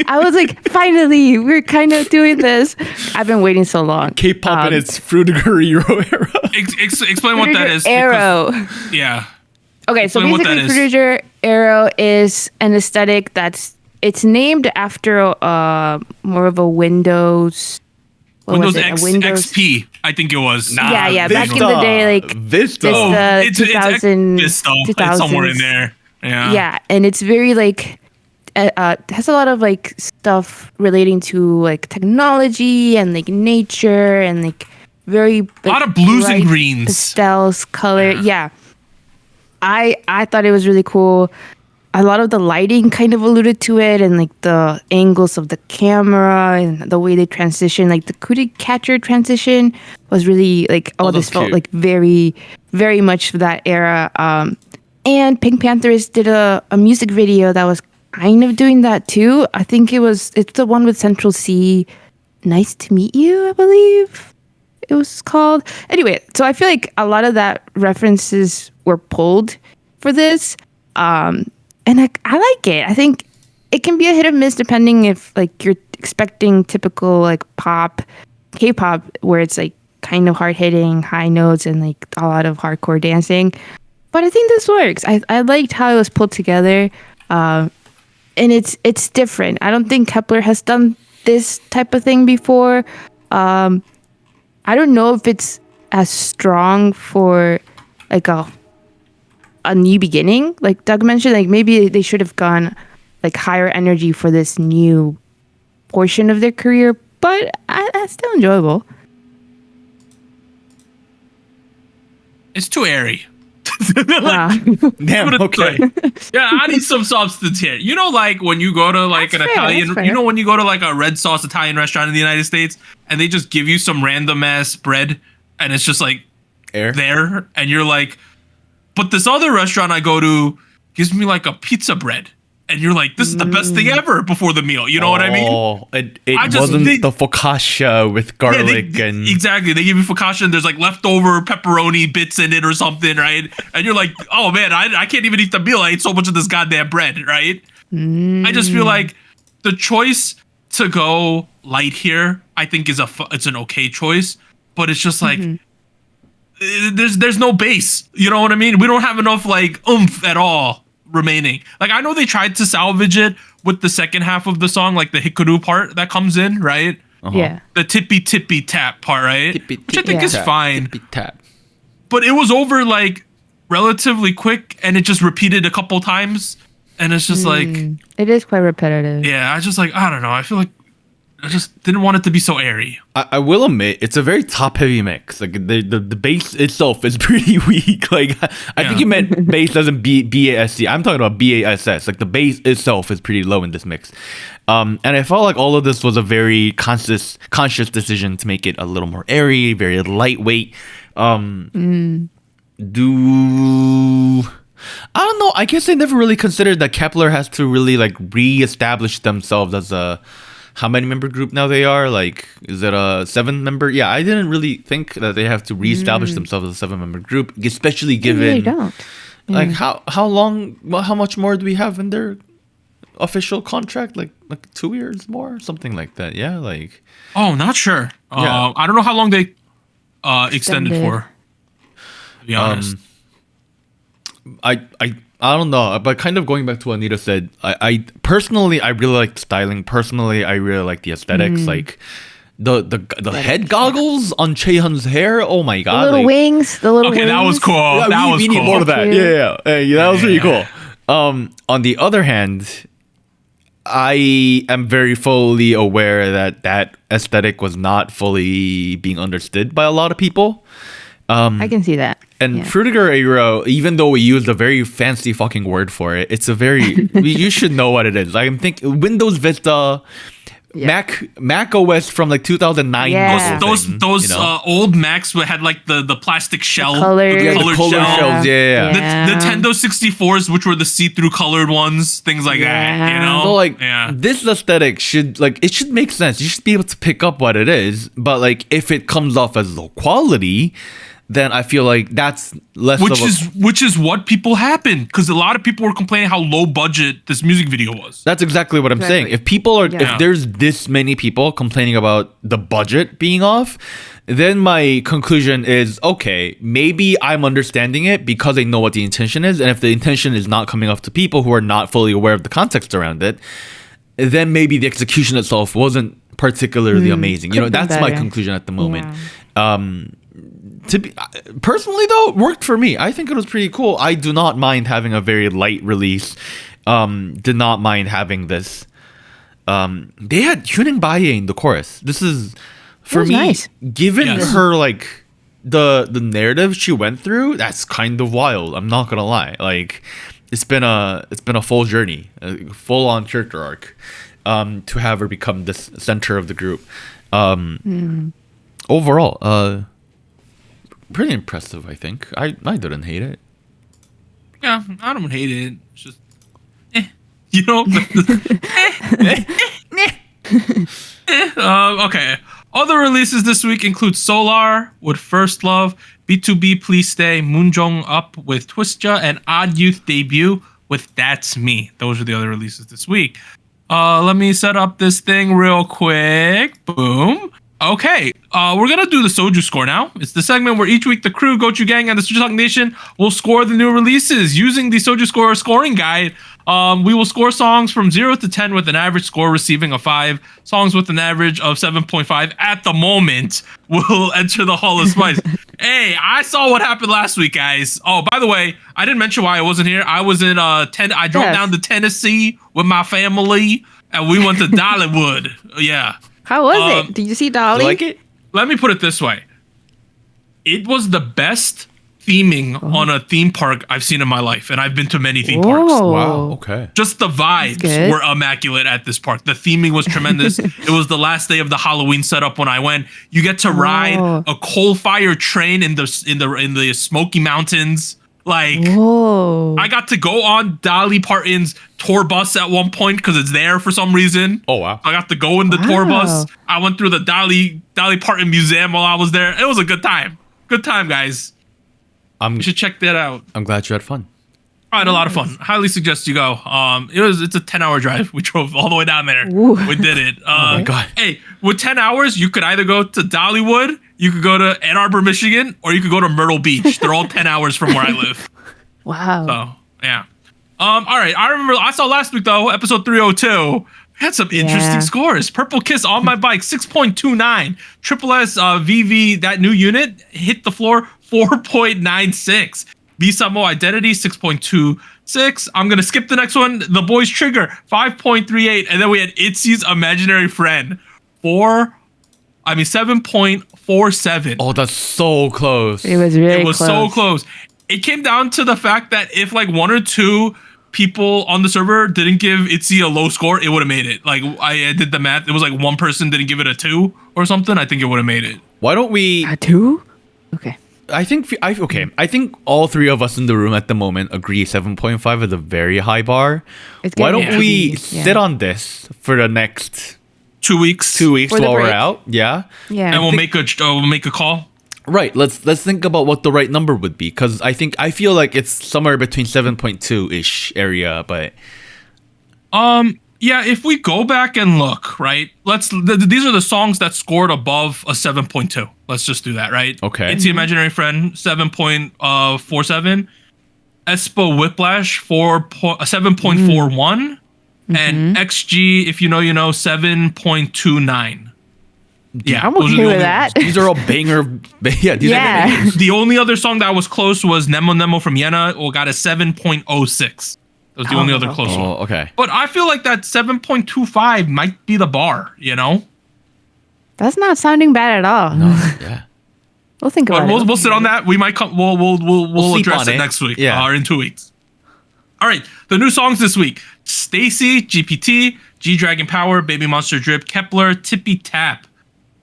I was like, finally, we're kind of doing this. I've been waiting so long. K-pop in its Fruiting or Hero era. Explain what that is. Arrow. Yeah. Okay, so Explain what that basically, is. Fruitiger Arrow is an aesthetic it's named after more of a Windows. What Windows was it? X, A Windows. XP, I think it was. Yeah. Back in the day, like Vista. It's 2000, Vista. It's somewhere in there. Yeah. Yeah, and it's very like has a lot of like stuff relating to like technology and like nature and like very A lot of blues and bright greens. pastels, color. Yeah. I thought it was really cool. A lot of the lighting kind of alluded to it, and like the angles of the camera and the way they transition, like the cootie catcher transition was really like, this felt cute. like very, very much that era. And Pink Panthers did a music video that was kind of doing that too. I think it's the one with Central C. Nice to Meet You, I believe it was called. Anyway, so I feel like a lot of that references were pulled for this. And I like it. I think it can be a hit or miss depending if like you're expecting typical like K-pop, where it's like kind of hard hitting, high notes, and like a lot of hardcore dancing. But I think this works. I liked how it was pulled together, and it's different. I don't think Kep1er has done this type of thing before. I don't know if it's as strong for like a new beginning, like Doug mentioned. Like maybe they should have gone like higher energy for this new portion of their career, but I still enjoyable. It's too airy. Wow. Damn. Put it Okay. straight. Yeah, I need some substance here. You know, like when you go to like That's an fair, Italian, that's fair. you know, when you go to like a red sauce Italian restaurant in the United States, and they just give you some random ass bread, and it's just like Air. there, and you're like, but this other restaurant I go to gives me like a pizza bread, and you're like, this is the best thing ever before the meal. You know what I mean? Oh, it I just- wasn't they- the focaccia with Yeah, garlic and exactly. They give you focaccia and there's like leftover pepperoni bits in it or something, right? And you're like, oh man, I can't even eat the meal. I ate so much of this goddamn bread, right? I just feel like the choice to go light here, I think it's an okay choice, but it's just like there's no base. You know what I mean? We don't have enough like oomph at all remaining. Like I know they tried to salvage it with the second half of the song, like the hikaru part that comes in, right? Yeah. The tippy-tap part, right? Which I think is Yeah. fine. TIPI-TAP. But it was over like relatively quick, and it just repeated a couple times, and it's just like, It is quite repetitive. yeah, I just like, I don't know. I feel like I just didn't want it to be so airy. I will admit it's a very top heavy mix. Like the bass itself is pretty weak. Like I think you meant bass as in BASC. I'm talking about BASS. Like the bass itself is pretty low in this mix. And I felt like all of this was a very conscious decision to make it a little more airy, very lightweight. I don't know. I guess I never really considered that Kep1er has to really like re-establish themselves as a how many member group now they are. Like, is it a 7-member? Yeah, I didn't really think that they have to re-establish themselves as a 7-member group, especially Maybe they given don't. like how long, how much more do we have in their official contract? Like 2 years more, something like that. Yeah, like Oh, not sure. Yeah. I don't know how long they extended Extended. for. To be honest. I don't know, but kind of going back to what Anita said, I personally I really like the styling. Personally, I really like the aesthetics. Like the head goggles on Chaehyun's hair. Oh my The god! little like, wings. The little Okay, wings. that was cool. yeah, that we, was we cool. need more of that. Cute. Yeah. Hey, that was really cool. On the other hand, I am very fully aware that aesthetic was not fully being understood by a lot of people. I can see that. And Yeah. Fruitiger Arrow, even though we used a very fancy fucking word for it, it's a very you should know what it is. I'm thinking Windows Vista, Yeah. Mac OS from like 2009. Yeah. Those thing, those you know? old Macs had like the plastic shell, colored- Yeah, the colored color shell. shells. Yeah. Yeah. The Nintendo 64s, which were the see-through colored ones, things like that. You Yeah. know, So like yeah. this aesthetic should it should make sense. You should be able to pick up what it is, but like if it comes off as low quality, then I feel like that's less which is what people happened, because a lot of people were complaining how low budget this music video was. That's exactly what I'm saying. If people are, if there's this many people complaining about the budget being off, then my conclusion is, okay, maybe I'm understanding it because I know what the intention is, and if the intention is not coming off to people who are not fully aware of the context around it, then maybe the execution itself wasn't particularly amazing. You know, that's my conclusion at the moment. To be personally though, it worked for me. I think it was pretty cool. I do not mind having a very light release. Did not mind having this. They had Hyuning Bae in the chorus. This is for me nice. Given her like the narrative she went through, that's kind of wild. I'm not gonna lie. Like it's been a full journey, a full on character arc. To have her become this center of the group. Overall, pretty impressive, I think. I didn't hate it. Yeah, I don't hate it. It's just, you know. Okay. Other releases this week include Solar with First Love, B2B Please Stay, Moonjong Up with Twistja, and Odd Youth debut with That's Me. Those are the other releases this week. Let me set up this thing real quick. Boom. Okay, we're gonna do the Soju score now. It's the segment where each week the crew, Gochu Gang, and the SojuTalk Nation will score the new releases using the Soju Score scoring guide. We will score songs from 0 to 10 with an average score receiving a 5. Songs with an average of 7.5 at the moment will enter the Hall of Spice. Hey, I saw what happened last week, guys. Oh, by the way, I didn't mention why I wasn't here. I was in I drove down to Tennessee with my family, and we went to Dollywood. Yeah. How was it? Did you see Dolly? You like it? Let me put it this way. It was the best theming on a theme park I've seen in my life, and I've been to many theme parks. Wow, okay. Just the vibes were immaculate at this park. The theming was tremendous. It was the last day of the Halloween setup when I went. You get to ride a coal-fired train in the Smoky Mountains. Like, I got to go on Dolly Parton's tour bus at one point because it's there for some reason. Oh, wow. I got to go in the tour bus. I went through the Dolly Parton Museum while I was there. It was a good time. Good time, guys. You should check that out. I'm glad you had fun. I had a lot of fun. Highly suggest you go. It's a 10-hour drive. We drove all the way down there. Ooh. We did it. Oh my God. Hey, with 10 hours, you could either go to Dollywood, you could go to Ann Arbor, Michigan, or you could go to Myrtle Beach. They're all 10 hours from where I live. Wow. So, yeah. All right. I remember I saw last week, though, episode 302. Had some interesting scores. Purple Kiss on My Bike, 6.29. Triple S VV, that new unit, hit the floor, 4.96. Bisamo Identity, 6.26. I'm going to skip the next one. The Boys Trigger, 5.38. And then we had ITZY's Imaginary Friend, 7.47. Oh, that's so close. It was really close. So close. It came down to the fact that if like one or two people on the server didn't give ITZY a low score, it would have made it. Like I did the math. It was like one person didn't give it a 2 or something. I think it would have made it. Why don't we... A 2? Okay. I think all three of us in the room at the moment agree 7.5 is a very high bar. Why don't we sit on this for the next 2 weeks? 2 weeks while we're out. Yeah. Yeah. And we'll make a call. Right. Let's think about what the right number would be, because I feel like it's somewhere between 7.2 ish area, but yeah, if we go back and look, right? These are the songs that scored above a 7.2. Let's just do that, right? Okay. ITZY Imaginary Friend, 7.47. Espo Whiplash, 7.41. And XG, if you know, 7.29. Yeah, I'm okay with that. These are all banger. Yeah, these are bangers. The only other song that was close was Nemo Nemo from Yena, got a 7.06. That was the only other close one. Oh, okay. But I feel like that 7.25 might be the bar, That's not sounding bad at all. No, yeah. We'll think about it. We'll sit on that. We might come. We'll address it next week. Yeah. Or in 2 weeks. All right. The new songs this week: STAYC, GPT, G Dragon Power, Babymonster Drip, Kep1er, TIPI-TAP.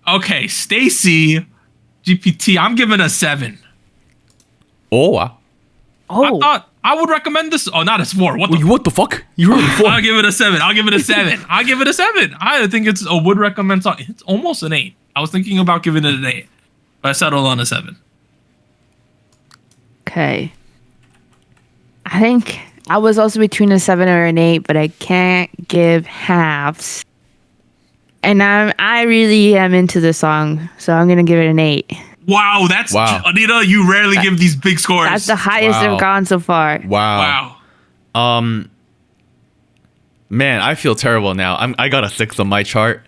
Okay, STAYC, GPT. I'm giving a 7. Oh, wow. Oh. I thought I would recommend this. Oh, not a 4. What the fuck? You wrote 4. I'll give it a 7. I think it's a would recommend song. It's almost an 8. I was thinking about giving it an 8, but I settled on a 7. Okay. I think I was also between a 7 or an 8, but I can't give halves. And I really am into the song, so I'm gonna give it an 8. Wow, Anita, you rarely give these big scores. That's the highest Wow. I've gone so far. Wow. Man, I feel terrible now. I got a 6 on my chart.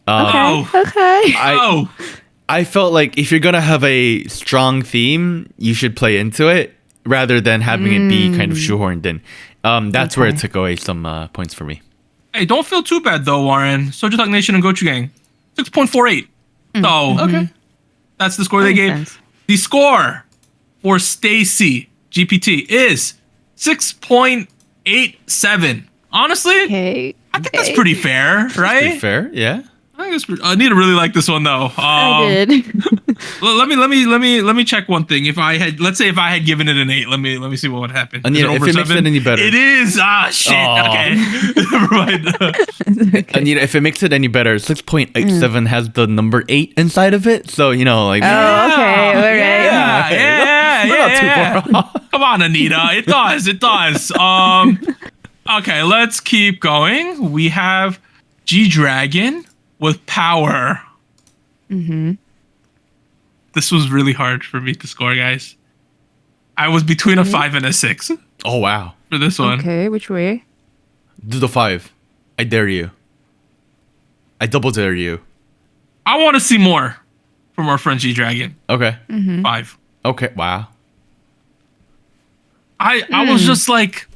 Okay. I felt like if you're gonna have a strong theme, you should play into it rather than having it be kind of shoehorned in. That's where it took away some points for me. Hey, don't feel too bad though, Warren. SojuTalk Nation and Gochu Gang, 6.48. So Okay. that's the score they gave. Sense. The score for STAYC GPT is 6.87. Honestly, Okay. I think that's pretty fair, right? Pretty fair, yeah. I think I need to really like this one though. I did. Let me check one thing. Let's say if I had given it an 8, let me see what would happen. Anita, Is if over it makes 7? it any better. It is. Shit. Aw. Okay. Never mind. Anita, if it makes it any better, 6.87 has the number 8 inside of it. So, like... Oh, okay. All right. Yeah. We're not too far off. Come on, Anita. It does. Okay, let's keep going. We have G-Dragon with Power. This was really hard for me to score, guys. I was between a 5 and a 6 Oh, wow. for this one. Okay, which way? Do the 5. I dare you. I double dare you. I want to see more from our friend G-Dragon. Okay. 5. Okay, wow. I was just like,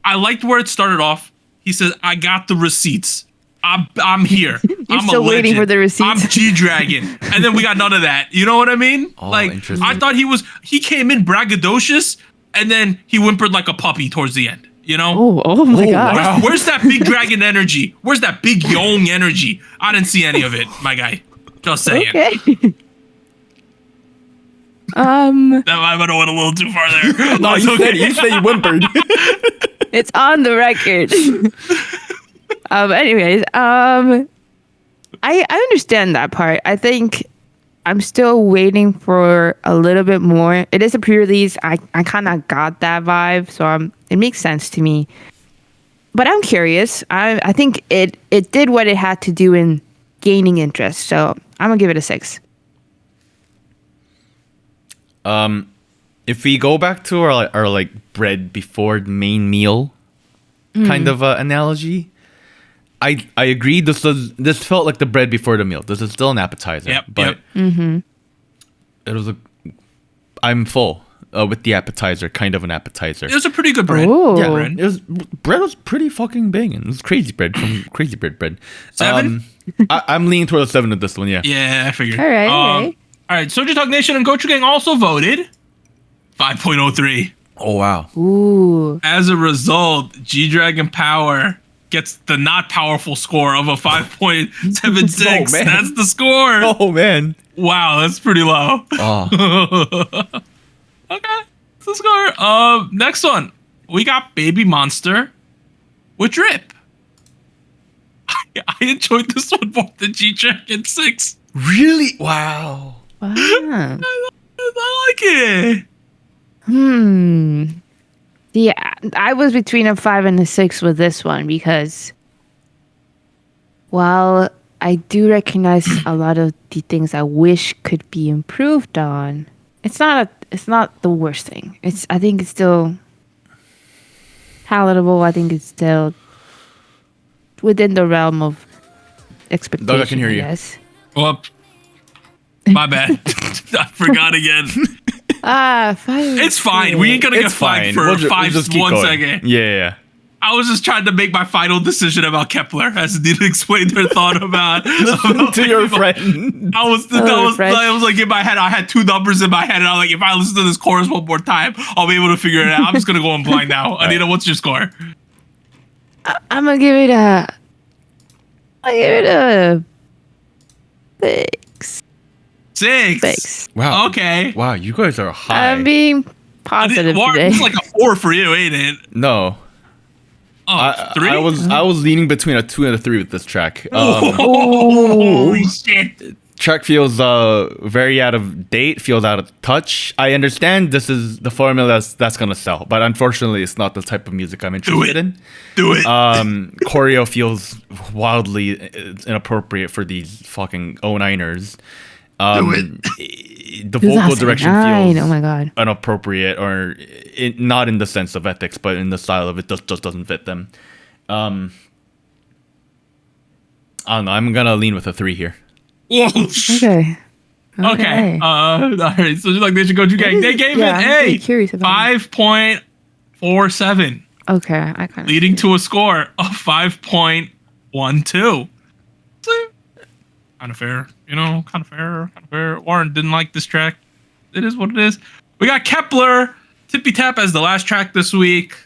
I liked where it started off. He said, I got the receipts. I'm here. You're I'm still a waiting legend. for the receipts. I'm G-Dragon. And then we got none of that. You know what I mean? Oh, like, interesting. I thought he came in braggadocious and then he whimpered like a puppy towards the end. You know? Oh my god. wow. Where's that big dragon energy? Where's that big Yong energy? I didn't see any of it, my guy. Just saying. Okay. That might have went a little too far there. No, It's you okay. said you whimpered. It's on the record. Anyways, I understand that part. I think I'm still waiting for a little bit more. It is a pre-release. I kind of got that vibe, so it makes sense to me. But I'm curious. I think it did what it had to do in gaining interest. So I'm gonna give it a 6. If we go back to our like bread before the main meal kind of analogy, I agree. This felt like the bread before the meal. This is still an appetizer. Yep, but it was I'm full with the appetizer, kind of an appetizer. It was a pretty good bread. Ooh. Yeah, bread. bread was pretty fucking banging. It was crazy bread from Crazy Bread. 7? I'm leaning toward a 7 with this one. Yeah. Yeah, I figured. All right, All okay. right. SojuTalk Nation and Gochu Gang also voted 5.03. Oh wow. Ooh. As a result, G-Dragon Power gets the not powerful score of a 5.76. Oh, man. That's the score. Oh man. Wow, that's pretty low. Oh. Okay, that's the score. Next one, we got Babymonster with Drip. I enjoyed this one more than G-Dragon 6. Really? Wow. Wow. I like it. Yeah, I was between a 5 and a 6 with this one because while I do recognize a lot of the things I wish could be improved on, it's not the worst thing. I think it's still palatable. I think it's still within the realm of expectation. Doug, I can hear you. Yes. Well, my bad. I forgot again. 5. It's fine. We ain't gonna get It's flagged fine. for We'll just keep 1 going. second. Yeah. I was just trying to make my final decision about Kep1er as they explain their thought about Listen to your friend. I was like in my head. I had 2 numbers in my head, and I was like, if I listen to this chorus one more time, I'll be able to figure it out. I'm just gonna go in blind now. Anita, what's your score? I'm gonna give it a. I'll give it a 6. 6. 6. Wow. Okay. Wow, you guys are high. I'm being positive today. It's like a 4 for you, ain't it? No. Oh, 3. I was leaning between a 2 and a 3 with this track. Holy shit. Track feels very out of date, feels out of touch. I understand this is the formula that's gonna sell, but unfortunately, it's not the type of music I'm interested in. Do it. Choreo feels wildly inappropriate for these fucking 09ers. Do it. The vocal direction feels oh my god, inappropriate, or not in the sense of ethics, but in the style of it just doesn't fit them. I don't know. I'm gonna lean with a 3 here. Whoa. okay. All right. So just like they should go to gang. They gave it a 5.47. Okay, I kind of leading to a score of 5.12. Kind of fair, kind of fair. Warren didn't like this track. It is what it is. We got Kep1er, TIPI-TAP as the last track this week.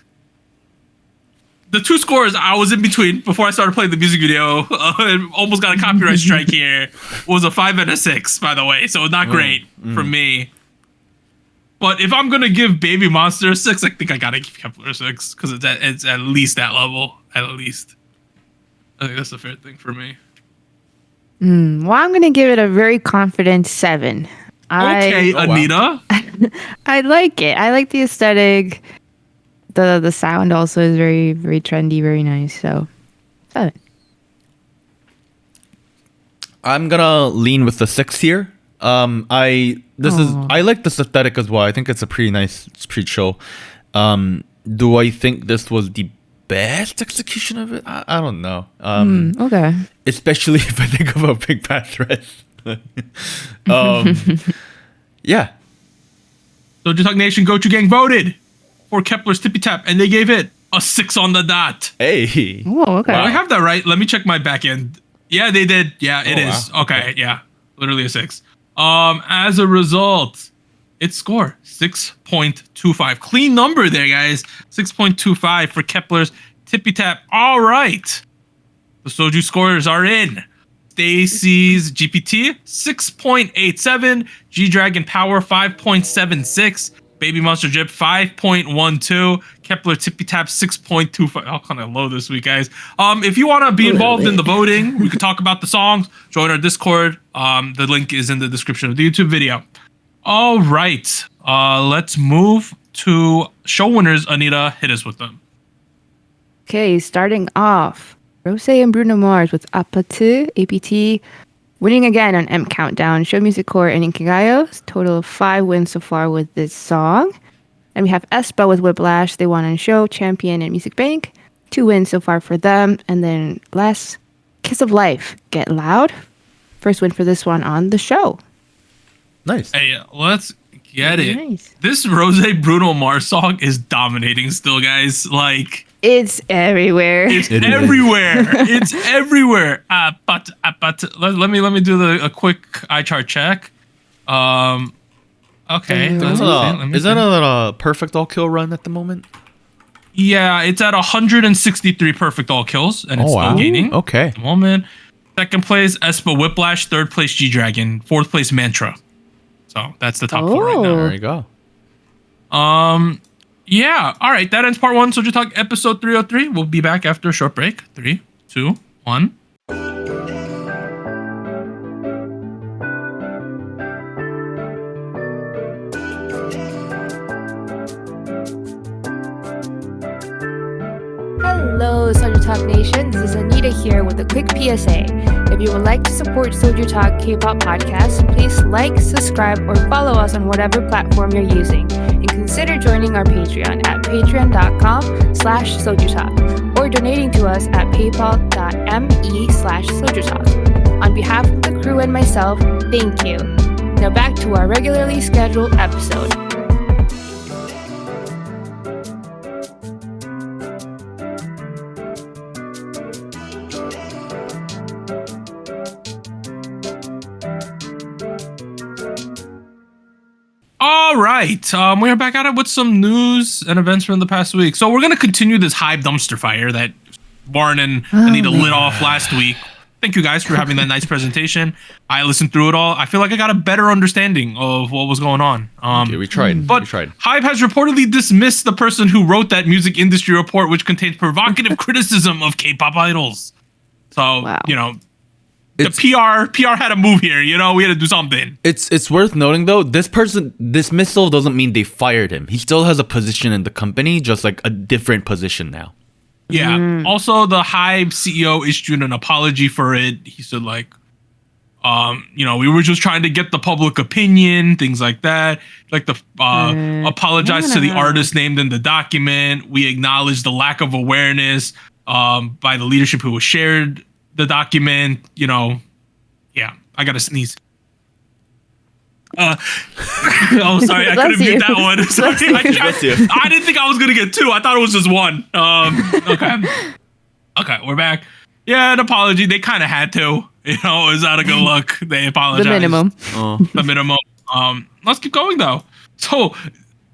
The 2 scores I was in between before I started playing the music video. Almost got a copyright strike here. Was a 5 and a 6, by the way. So not great for me. But if I'm going to give Babymonster a 6, I think I got to give Kep1er a 6. Because it's at least that level. At least. I think that's a fair thing for me. Well, I'm going to give it a very confident 7. Okay, Anita. I like it. I like the aesthetic. The sound also is very, very trendy, very nice. So, 7. I'm gonna lean with the 6 here. I like this aesthetic as well. I think it's pretty pretty chill. Do I think this was the best execution of it? I don't know. Okay. Especially if I think of a big bad threat. Yeah. SojuTalk Nation Go To Gang voted for Kep1er's TIPI-TAP, and they gave it a 6 on the dot. Hey. Oh, okay. Do I have that right? Let me check my back end. Yeah, they did. Yeah, it is. Wow. Okay, yeah. Literally a 6. As a result, its score 6.25. Clean number there, guys. 6.25 for Kep1er's TIPI-TAP. All right. The Soju scores are in. STAYC's GPT 6.87, G-Dragon Power 5.76, Babymonster Drip 5.12, Kep1er TIPI-TAP 6.25. Oh, kind of low this week, guys. If you want to be involved in the voting, we could talk about the songs. Join our Discord. The link is in the description of the YouTube video. All right, let's move to show winners. Anita, hit us with them. Okay, starting off, Rose and Bruno Mars with AP2, APT, winning again on M Countdown, Show Music Core, and Inkigayo. Total of 5 wins so far with this song. And we have aespa with Whiplash. They won on Show, Champion, and Music Bank. 2 wins so far for them. And then last, Kiss of Life, Get Loud. First win for this one on the show. Nice. Hey, let's get it. Nice. This Rose Bruno Mars song is dominating still, guys. Like, it's everywhere. it's everywhere. It's everywhere. But let me do a quick iChart check. Okay. Is that a perfect all kill run at the moment? Yeah, it's at 163 perfect all kills, and it's still gaining. Okay. At the moment. Second place, aespa Whiplash. Third place, G-Dragon. Fourth place, Mantra. So that's the top 4 right now. There you go. Yeah. All right. That ends part 1. SojuTalk episode 303. We'll be back after a short break. 3, 2, 1. Hello, SojuTalk Nation. This is Anita here with a quick PSA. If you would like to support SojuTalk Kpop Podcast, please like, subscribe, or follow us on whatever platform you're using. And consider joining our Patreon at patreon.com/SojuTalk or donating to us at paypal.me/SojuTalk. On behalf of the crew and myself, thank you. Now back to our regularly scheduled episode. All right, we are back at it with some news and events from the past week. So we're going to continue this hype dumpster fire that Warren and Anita lit off last week. Thank you guys for having that nice presentation. I listened through it all. I feel like I got a better understanding of what was going on. Okay, we tried. But Hype has reportedly dismissed the person who wrote that music industry report, which contains provocative criticism of K-pop idols. So, the PR had a move here. You know, we had to do something. It's worth noting though, this dismissal doesn't mean they fired him. He still has a position in the company, just like a different position now. Yeah. Also, the HYBE CEO issued an apology for it. He said like, you know, we were just trying to get the public opinion, things like that. Like the apologize to the artist named in the document. We acknowledge the lack of awareness by the leadership who shared the document. You know, yeah, I gotta sneeze. Oh, sorry, I couldn't mute that one. Sorry, I didn't think I was gonna get two. I thought it was just one. Okay, we're back. Yeah, an apology. They kind of had to. You know, is that a good look? They apologized. The minimum. The minimum. Let's keep going though. So,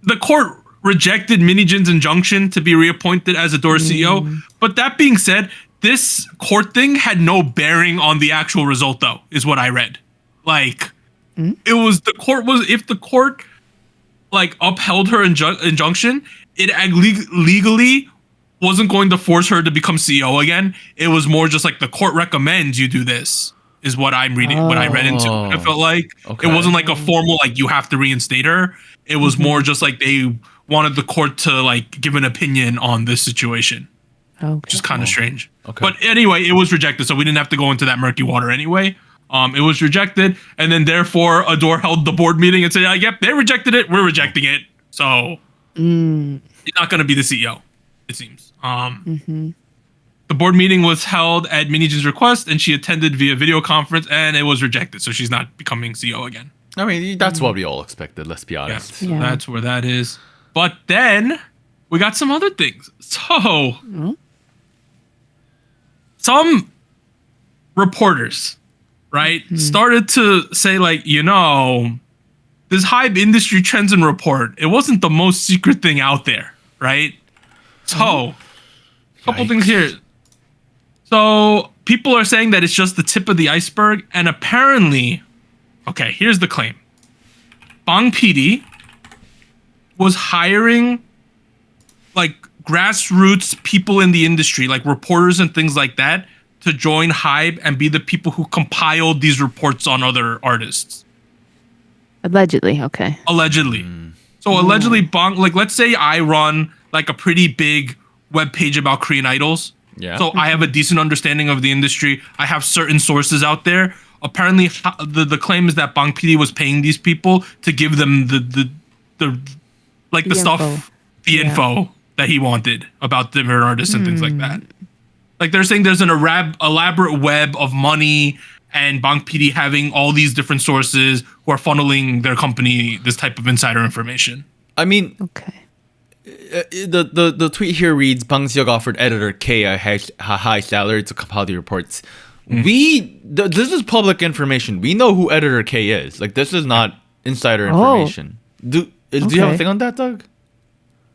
the court rejected Minijin's injunction to be reappointed as Adore CEO. But that being said, this court thing had no bearing on the actual result, though, is what I read. Like, it was if the court like upheld her injunction, it legally wasn't going to force her to become CEO again. It was more just like the court recommends you do this, is what I'm reading, what I read into. I felt like it wasn't like a formal like you have to reinstate her. It was more just like they wanted the court to like give an opinion on this situation. Which is kind of strange. But anyway, it was rejected, so we didn't have to go into that murky water anyway. It was rejected, and then therefore Adore held the board meeting and said, yep, they rejected it, we're rejecting it. So he's not going to be the CEO, it seems. The board meeting was held at Minijin's request, and she attended via video conference, and it was rejected, so she's not becoming CEO again. I mean, that's what we all expected, let's be honest. Yeah, so that's where that is. But then we got some other things. So some reporters, right, started to say like, you know, this HYBE industry trends and report, it wasn't the most secret thing out there, right? So, a couple things here. So, people are saying that it's just the tip of the iceberg, and apparently, okay, here's the claim. Bang PD was hiring like grassroots people in the industry, like reporters and things like that, to join HYBE and be the people who compiled these reports on other artists. Allegedly, okay. Allegedly. So allegedly, Bang, like let's say I run like a pretty big web page about Korean idols. Yeah. So I have a decent understanding of the industry. I have certain sources out there. Apparently, the claim is that Bang PD was paying these people to give them the stuff, the info that he wanted about different artists and things like that. Like they're saying there's an elaborate web of money and Bang PD having all these different sources who are funneling their company this type of insider information. I mean, Mm-hmm. the tweet here reads, Bang Seok offered editor K a high salary to compile the reports. This is public information. We know who editor K is. Like, this is not insider information. Do you have a thing on that, Doug?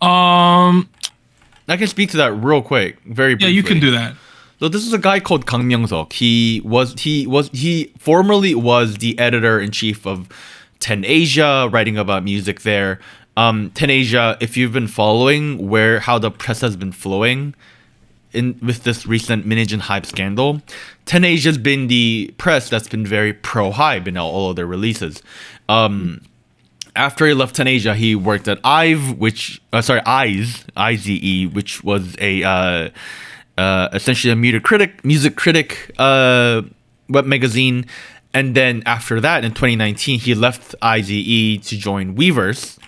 I can speak to that real quick, very briefly. Yeah, you can do that. So this is a guy called Kang Myung-seok. He formerly was the editor-in-chief of 10Asia, writing about music there. 10Asia, if you've been following how the press has been flowing with this recent Minijin HYBE scandal, 10Asia's been the press that's been very pro-HYBE in all of their releases. After he left 10Asia, he worked at IZE, which was a essentially a music critic web magazine. And then after that, in 2019, he left IZE to join Weverse,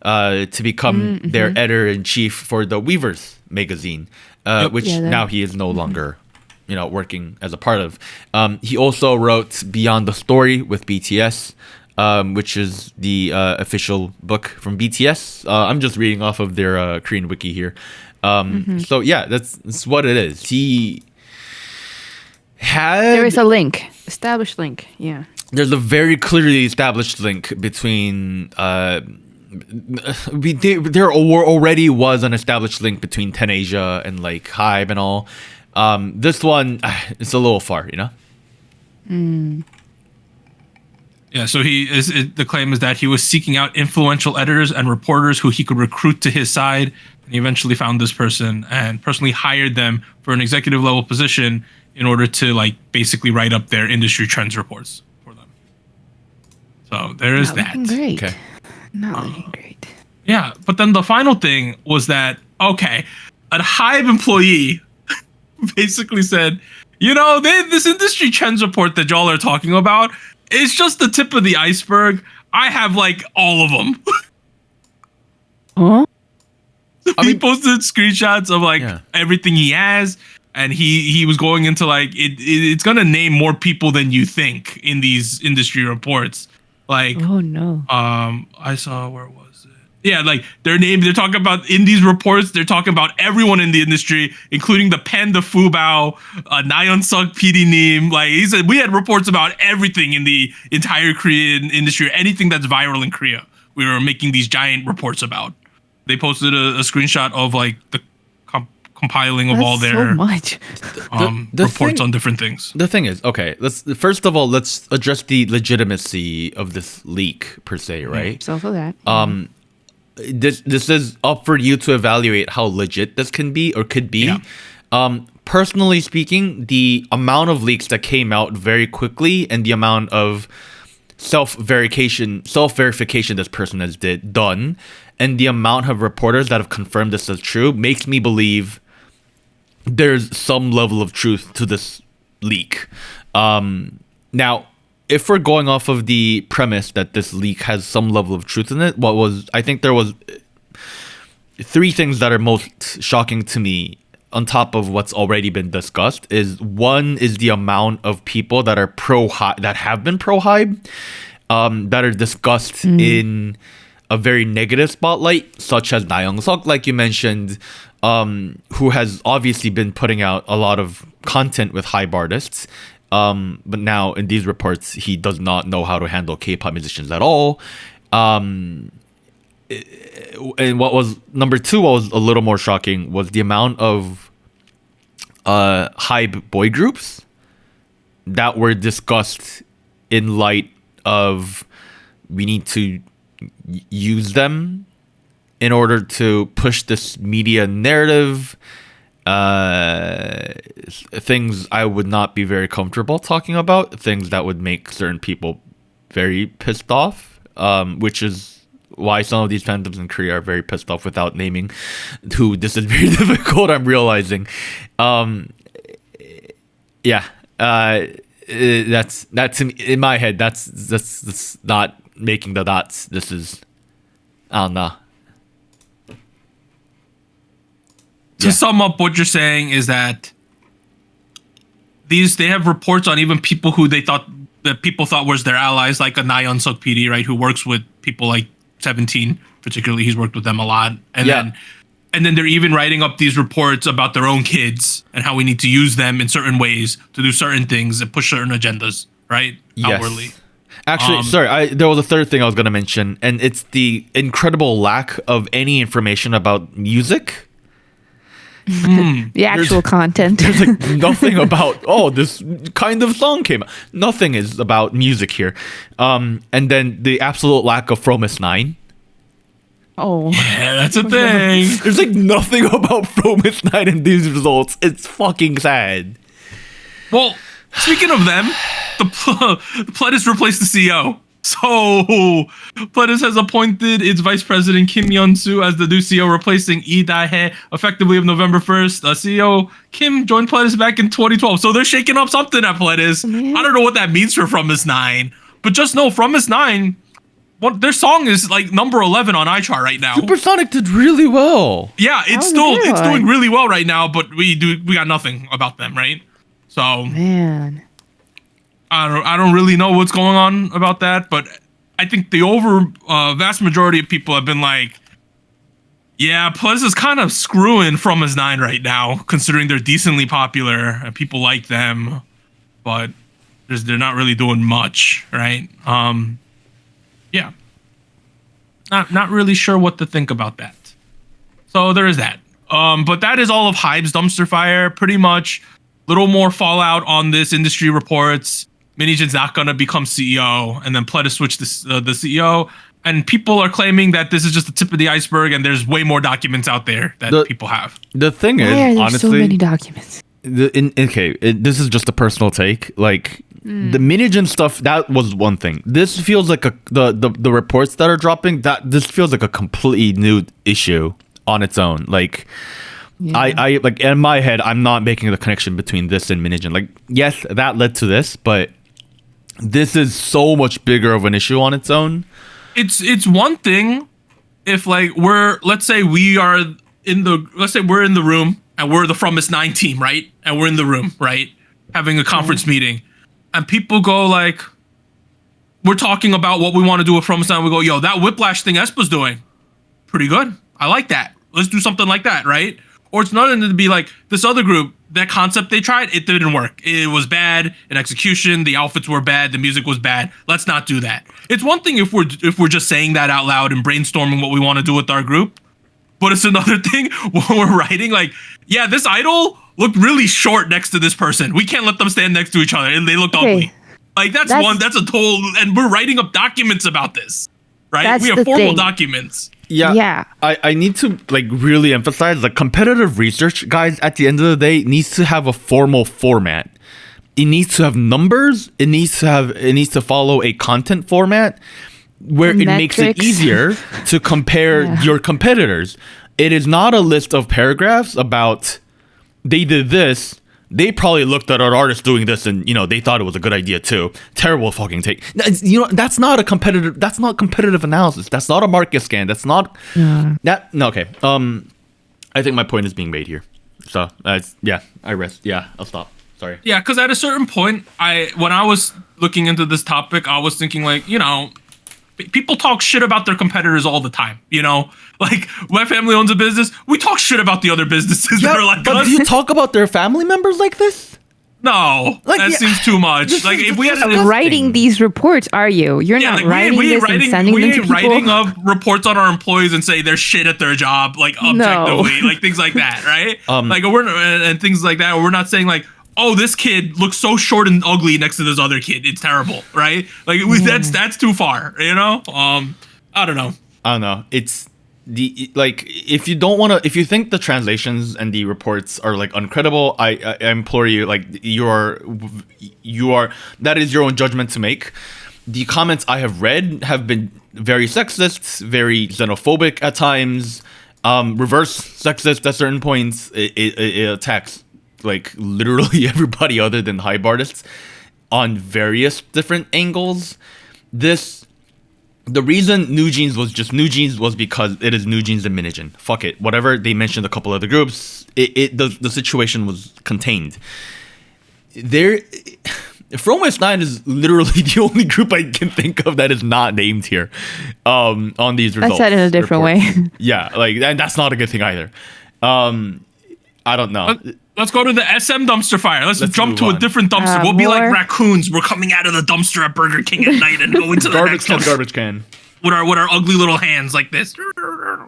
to become their editor-in-chief for the Weverse magazine, which now he is no longer, working as a part of. He also wrote Beyond the Story with BTS, which is the official book from BTS. I'm just reading off of their Korean wiki here. So yeah, that's what it is. There is a link, established link. Yeah. There's a very clearly established link between. There already was an established link between 10Asia and like HYBE and all. This one, it's a little far, Yeah, so the claim is that he was seeking out influential editors and reporters who he could recruit to his side, and he eventually found this person and personally hired them for an executive level position in order to like basically write up their industry trends reports for them. So there is that. Great. Okay. Not looking great. Yeah, but then the final thing was that a Hive employee basically said, this industry trends report that y'all are talking about is just the tip of the iceberg. I have like all of them. Huh? He posted screenshots of like everything he has, and he was going into like it's gonna name more people than you think in these industry reports. Like, oh no. I saw, where was it? Yeah, like they're talking about in these reports, they're talking about everyone in the industry, including the Panda Fubao, Nayeonsuk PD Neem. Like he said, we had reports about everything in the entire Korean industry, anything that's viral in Korea. We were making these giant reports about. They posted a screenshot of like the compiling of all their so much. reports on different things. The thing is, okay, first of all, let's address the legitimacy of this leak per se, right? So for that. This is up for you to evaluate how legit this can be or could be. Yeah. Personally speaking, the amount of leaks that came out very quickly and the amount of self-verification this person has done, and the amount of reporters that have confirmed this as true makes me believe there's some level of truth to this leak. Now, if we're going off of the premise that this leak has some level of truth in it, I think there was 3 things that are most shocking to me on top of what's already been discussed. One is the amount of people that are that have been pro-Hybe, that are discussed in a very negative spotlight, such as Nayeonsuk, like you mentioned, who has obviously been putting out a lot of content with Hybe artists. But now in these reports, he does not know how to handle K-pop musicians at all. And what was number 2, what was a little more shocking, was the amount of Hybe boy groups that were discussed in light of we need to use them in order to push this media narrative. Things I would not be very comfortable talking about, things that would make certain people very pissed off, which is why some of these fandoms in Korea are very pissed off without naming who. This is very difficult, I'm realizing. That's in my head, that's not making the dots. This is, I don't know. To sum up, what you're saying is that they have reports on even people who people thought was their allies, like a Nayeonsuk PD, right, who works with people like 17, particularly. He's worked with them a lot, and then they're even writing up these reports about their own kids and how we need to use them in certain ways to do certain things and push certain agendas, right? Yes. Outwardly. Actually, sorry, there was a third thing I was going to mention, and it's the incredible lack of any information about music. The actual content. There's like nothing about, this kind of song came out. Nothing is about music here. And then the absolute lack of Fromis 9. Oh. Yeah, that's a thing. There's like nothing about Fromis 9 in these results. It's fucking sad. Well, speaking of them, the Pledis replaced the CEO. So, Pledis has appointed its vice president Kim Yeon-soo as the new CEO, replacing Lee Da-hye, effectively of November 1st. CEO Kim joined Pledis back in 2012. So they're shaking up something at Pledis. I don't know what that means for From Miss 9, but just know From Miss 9, their song is like number 11 on iChart right now. Supersonic did really well. Yeah, it's doing really well right now, but we got nothing about them, right? So Man. I don't really know what's going on about that, but I think the vast majority of people have been like, yeah, Pledis is kind of screwing From His 9 right now, considering they're decently popular and people like them, but they're not really doing much, right? Yeah. Not really sure what to think about that. So there is that. But that is all of Hybe's dumpster fire, pretty much. Little more fallout on this industry reports. Minijin's not going to become CEO, and then Pledis switched the CEO, and people are claiming that this is just the tip of the iceberg, and there's way more documents out there that people have. The thing Why is, are there honestly, so many documents? this is just a personal take. Like the Minigen stuff, that was one thing. This feels like the reports that are dropping. That this feels like a completely new issue on its own. Like I like in my head, I'm not making the connection between this and Minigen. Like yes, that led to this, but this is so much bigger of an issue on its own. It's one thing if like let's say we're in the room and we're the From Is 9 team, right? And we're in the room, right? Having a conference meeting. And people go like, we're talking about what we want to do with From Is 9. We go, yo, that Whiplash thing Espa's doing, pretty good. I like that. Let's do something like that, right? Or it's nothing to be like, this other group, that concept they tried, it didn't work. It was bad in execution. The outfits were bad. The music was bad. Let's not do that. It's one thing if we're just saying that out loud and brainstorming what we want to do with our group. But it's another thing when we're writing like, yeah, this idol looked really short next to this person. We can't let them stand next to each other and they look ugly. Like that's a total, and we're writing up documents about this, right? We have formal documents. Yeah. I need to like really emphasize the competitive research, guys, at the end of the day needs to have a formal format. It needs to have numbers. It needs to follow a content format where it makes it easier to compare your competitors. It is not a list of paragraphs about they did this. They probably looked at our artist doing this and, they thought it was a good idea too. Terrible fucking take. That's not competitive analysis. That's not a market scan. That's not okay. I think my point is being made here. So, I rest. Yeah, I'll stop. Sorry. Yeah, because at a certain point, when I was looking into this topic, I was thinking like, people talk shit about their competitors all the time, Like, my family owns a business. We talk shit about the other businesses that are like but us. Do you talk about their family members like this? No, that seems too much. Like, if we had writing these reports, are you? You're not writing this and sending them to people? We ain't writing up reports on our employees and say they're shit at their job, like, objectively. Like, things like that, right? And things like that. We're not saying, like, oh, this kid looks so short and ugly next to this other kid. It's terrible, right? Like that's too far, I don't know. It's if you think the translations and the reports are like uncredible, I implore you, like you are that is your own judgment to make. The comments I have read have been very sexist, very xenophobic at times, reverse sexist at certain points. It attacks like literally everybody other than hype artists on various different angles. The reason New Jeans was just New Jeans was because it is New Jeans and Minigen. Fuck it. Whatever. They mentioned a couple other groups. The situation was contained. From Is 9 is literally the only group I can think of that is not named here on these results. I said it in a different way. Yeah, like, and that's not a good thing either. I don't know. Let's go to the SM dumpster fire. Let's jump to a different dumpster. We'll be like raccoons. We're coming out of the dumpster at Burger King at night and going to the next dumpster. Garbage can. With our ugly little hands like this.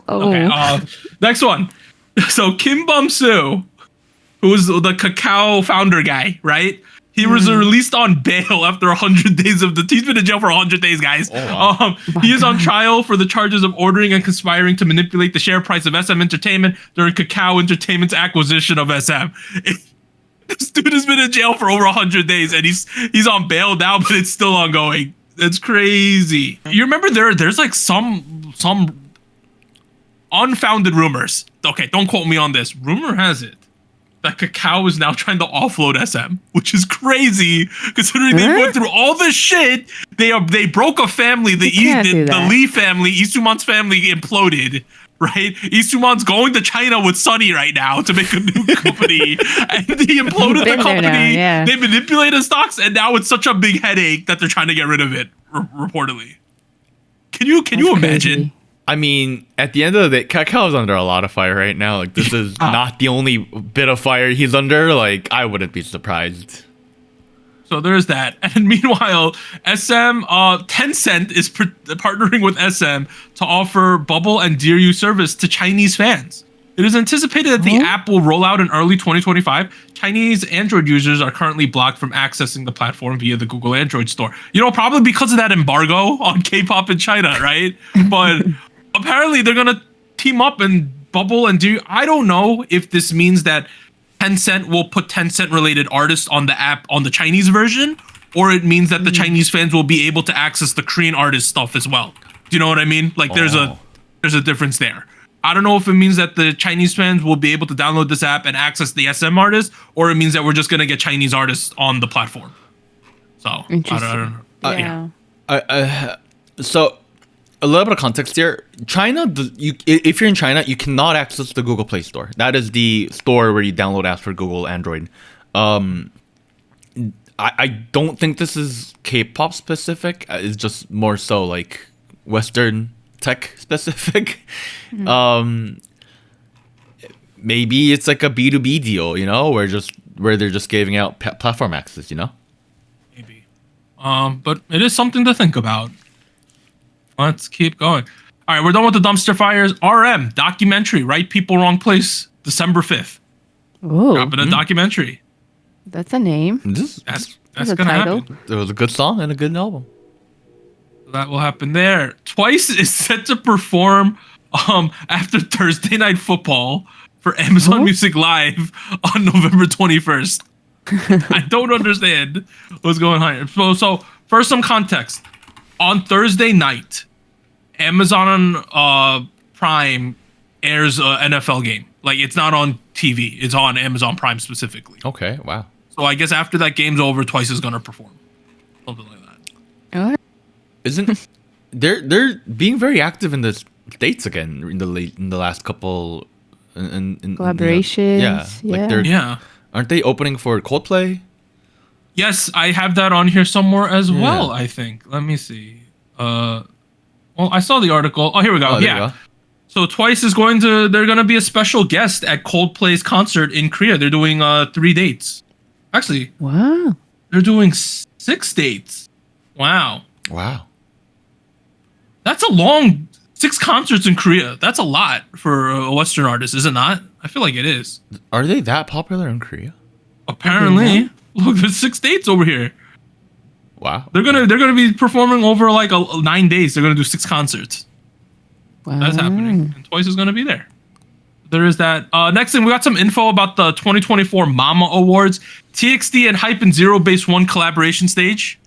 Okay. Next one. So Kim Bum-soo, who was the Kakao founder guy, right? He was released on bail after 100 days he's been in jail for 100 days, guys. He is on trial for the charges of ordering and conspiring to manipulate the share price of SM Entertainment during Kakao Entertainment's acquisition of SM. This dude has been in jail for over 100 days and he's on bail now, but it's still ongoing. It's crazy. You remember there's like some unfounded rumors. Okay, don't quote me on this. Rumor has it that Kakao is now trying to offload SM, which is crazy considering they went through all this shit. They broke a family. The Lee family, Lee Soo-man's family imploded. Right? Lee Soo-man's going to China with Sunny right now to make a new company, and he imploded the company. They manipulated stocks, and now it's such a big headache that they're trying to get rid of it. Reportedly, can you imagine? Crazy. I mean, at the end of the day, Kakao is under a lot of fire right now. Like, this is not the only bit of fire he's under. Like, I wouldn't be surprised. So there's that. And meanwhile, SM, Tencent is partnering with SM to offer Bubble and Dear You service to Chinese fans. It is anticipated that the app will roll out in early 2025. Chinese Android users are currently blocked from accessing the platform via the Google Android store. Probably because of that embargo on K-pop in China, right? But apparently they're going to team up and Bubble and Dear You. I don't know if this means that Tencent will put Tencent related artists on the app on the Chinese version, or it means that the Chinese fans will be able to access the Korean artist stuff as well. Do you know what I mean? Like there's a difference there. I don't know if it means that the Chinese fans will be able to download this app and access the SM artists, or it means that we're just gonna get Chinese artists on the platform. So I don't know. Yeah. So a little bit of context here. China, if you're in China, you cannot access the Google Play Store. That is the store where you download apps for Google Android. I don't think this is K-pop specific. It's just more so like Western tech specific. Maybe it's like a B2B deal, you know, where they're just giving out platform access, you know. Maybe. But it is something to think about. Let's keep going. All right, we're done with the dumpster fires. RM documentary, Right People, Wrong Place, December 5th. Oh, Dropping a documentary. that's a name. That's a gonna title. happen. It was a good song and a good album. That will happen there. Twice is set to perform after Thursday Night Football for Amazon Music Live on November 21st. I don't understand what's going on here. So first, some context. On Thursday night, Amazon Prime airs an NFL game. Like, it's not on TV. It's on Amazon Prime specifically. Okay, wow. So I guess after that game's over, Twice is gonna perform. Something like that. Oh, Isn't they're being very active in the States again in the last couple in collaborations. yeah, like they're Yeah. aren't they opening for Coldplay? Yes, I have that on here somewhere as Yeah. well, I think. Let me see. Well, I saw the article. Oh, here we go. Oh, there yeah. you go. So Twice is they're going to be a special guest at Coldplay's concert in Korea. They're doing 3 dates. Actually, wow. they're doing 6 dates. Wow. Wow. That's a long 6 concerts in Korea. That's a lot for a Western artist, is it not? I feel like it is. Are they that popular in Korea? Apparently. Look, there's 6 dates over here. Wow. They're gonna be performing over like 9 days. They're gonna do 6 concerts. Wow. That's happening. And Twice is gonna be there. There is that. Next thing, we got some info about the 2024 Mama Awards. TXT and Hype and Zero Base 1 collaboration stage.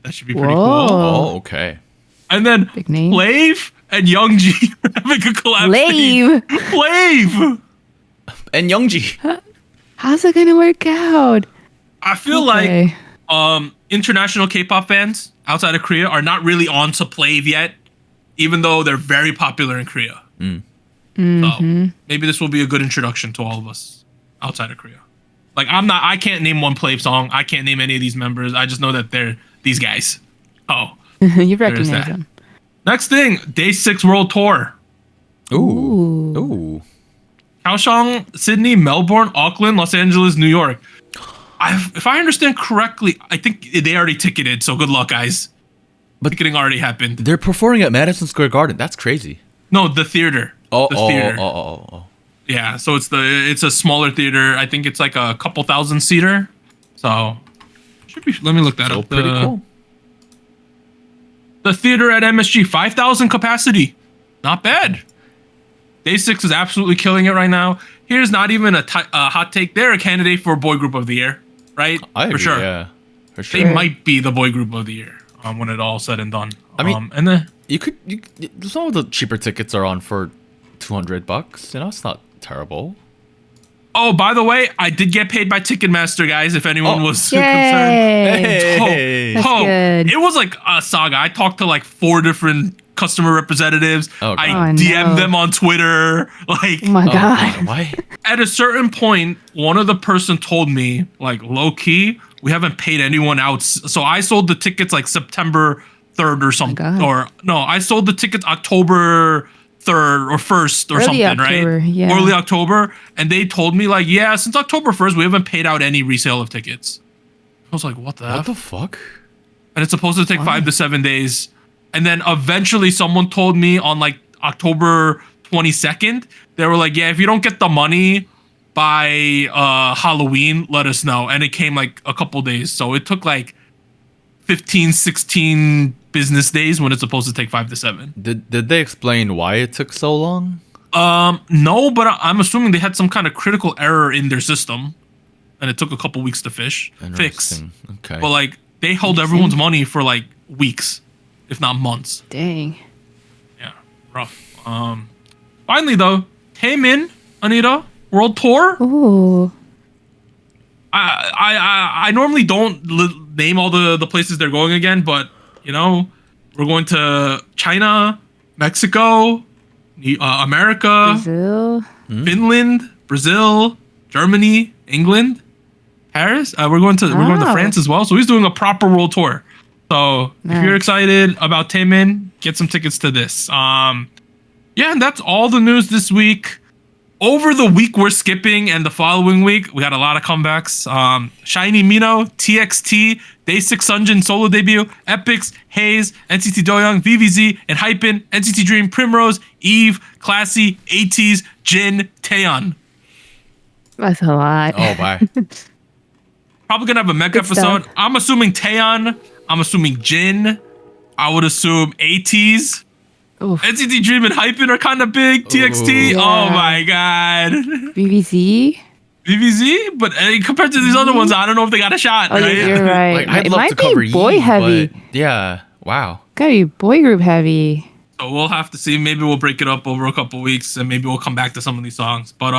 That should be pretty Whoa. cool. Oh, okay. And then Big name. Flav and Youngji are having a collab. Lave. Flav. And Youngji. How's it gonna work out? I feel Okay. like international K-pop fans outside of Korea are not really on to Flav yet, even though they're very popular in Korea. So maybe this will be a good introduction to all of us outside of Korea. Like I can't name one Flav song. I can't name any of these members. I just know that they're these guys. Oh, You recognize that. them. next thing, Day 6 World Tour. Ooh. Ooh. Kaohsiung, Sydney, Melbourne, Auckland, Los Angeles, New York. If I understand correctly, I think they already ticketed. So good luck, guys. But ticketing already happened. They're performing at Madison Square Garden. That's crazy. No, the theater. Oh, the oh, theater. oh. Yeah, so it's a smaller theater. I think it's like a couple thousand seater. So should be. Let me look that So up. pretty cool. The theater at MSG, 5,000 capacity. Not bad. Day 6 is absolutely killing it right now. Here's not even a hot take. They're a candidate for Boy Group of the Year, right? I agree, for sure. Yeah, for sure. They might be the Boy Group of the Year when it all said and done. I mean, and then some of the cheaper tickets are on for $200. You know, it's not terrible. oh, by the way, I did get paid by Ticketmaster, guys. If anyone was concerned. Yay. Hey. That's good. It was like a saga. I talked to like 4 different customer representatives. Oh, I God. DM'd no. them on Twitter. Like Oh my god. God, why? at a certain point, one of the person told me, like, low key, we haven't paid anyone out. So I sold the tickets like September 3rd or something. God. Or no, I sold the tickets October 3rd or 1st or Early something, October, right? yeah. Early October. And they told me, like, yeah, since October 1st, we haven't paid out any resale of tickets. I was like, what the What F? the fuck? And it's supposed to take 5 to 7 days. And then eventually someone told me on like October 22nd, they were like, yeah, if you don't get the money by Halloween, let us know. And it came like a couple days. So it took like 15, 16 business days when it's supposed to take 5 to 7. Did they explain why it took so long? No, but I'm assuming they had some kind of critical error in their system. and it took a couple weeks to fix. Interesting. Okay. But like they held everyone's money for like weeks, if not months. Dang. Yeah, rough. Finally though, Taemin, Anita, world tour. Ooh. I normally don't name all the places they're going again, but you know, we're going to China, Mexico, America, Brazil. Finland, Brazil, Germany, England, Paris. We're going to France as well. So he's doing a proper world tour. So if you're excited about Taemin, get some tickets to this. Yeah, and that's all the news this week. Over the week we're skipping and the following week, we got a lot of comebacks. Shiny Mino, TXT, Day6 Sunjin solo debut, Epics, Haze, NCT Doyoung, VVZ, and Hypen, NCT Dream, Primrose, Eve, Classy, ATEEZ, Jin, Taeyeon. That's a lot. Oh, bye. Probably gonna have a mega episode. Stuff. I'm assuming Taeyeon. I'm assuming Jin. I would assume ATEEZ. Oof. NCT Dream and Hypen are kind of big. TXT. Yeah. Oh my god. BBC. VVZ, but compared to these other ones, I don't know if they got a shot. Oh, right? you're right. Like, I'd It love might to cover be boy Eve, heavy. but yeah. Wow. Gotta be boy group heavy. So we'll have to see. Maybe we'll break it up over a couple weeks, and maybe we'll come back to some of these songs. But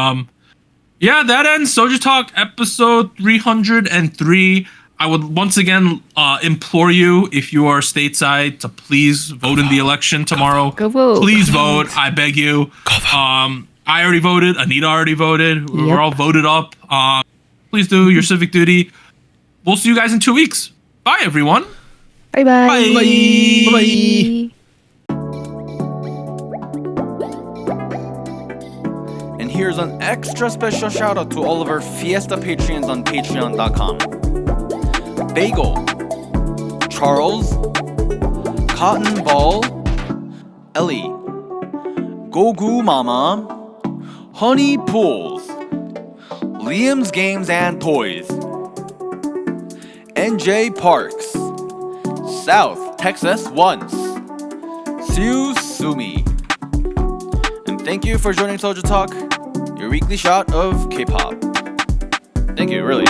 yeah, that ends Soju Talk episode 303. I would once again implore you, if you are stateside, to please vote in the election tomorrow. Go vote. Please vote. I beg you. I already voted. Anita already voted. We're Yep. all voted up. Please do your civic duty. We'll see you guys in 2 weeks. Bye, everyone. Bye bye. Bye. Bye. And here's an extra special shout out to all of our Fiesta Patreons on patreon.com. Bagel, Charles, Cotton Ball, Ellie, Gogu Mama, Honey Pools, Liam's Games and Toys, NJ Parks, South Texas Once, Siu Sumi. And thank you for joining Soju Talk, your weekly shot of K-pop. Thank you, really.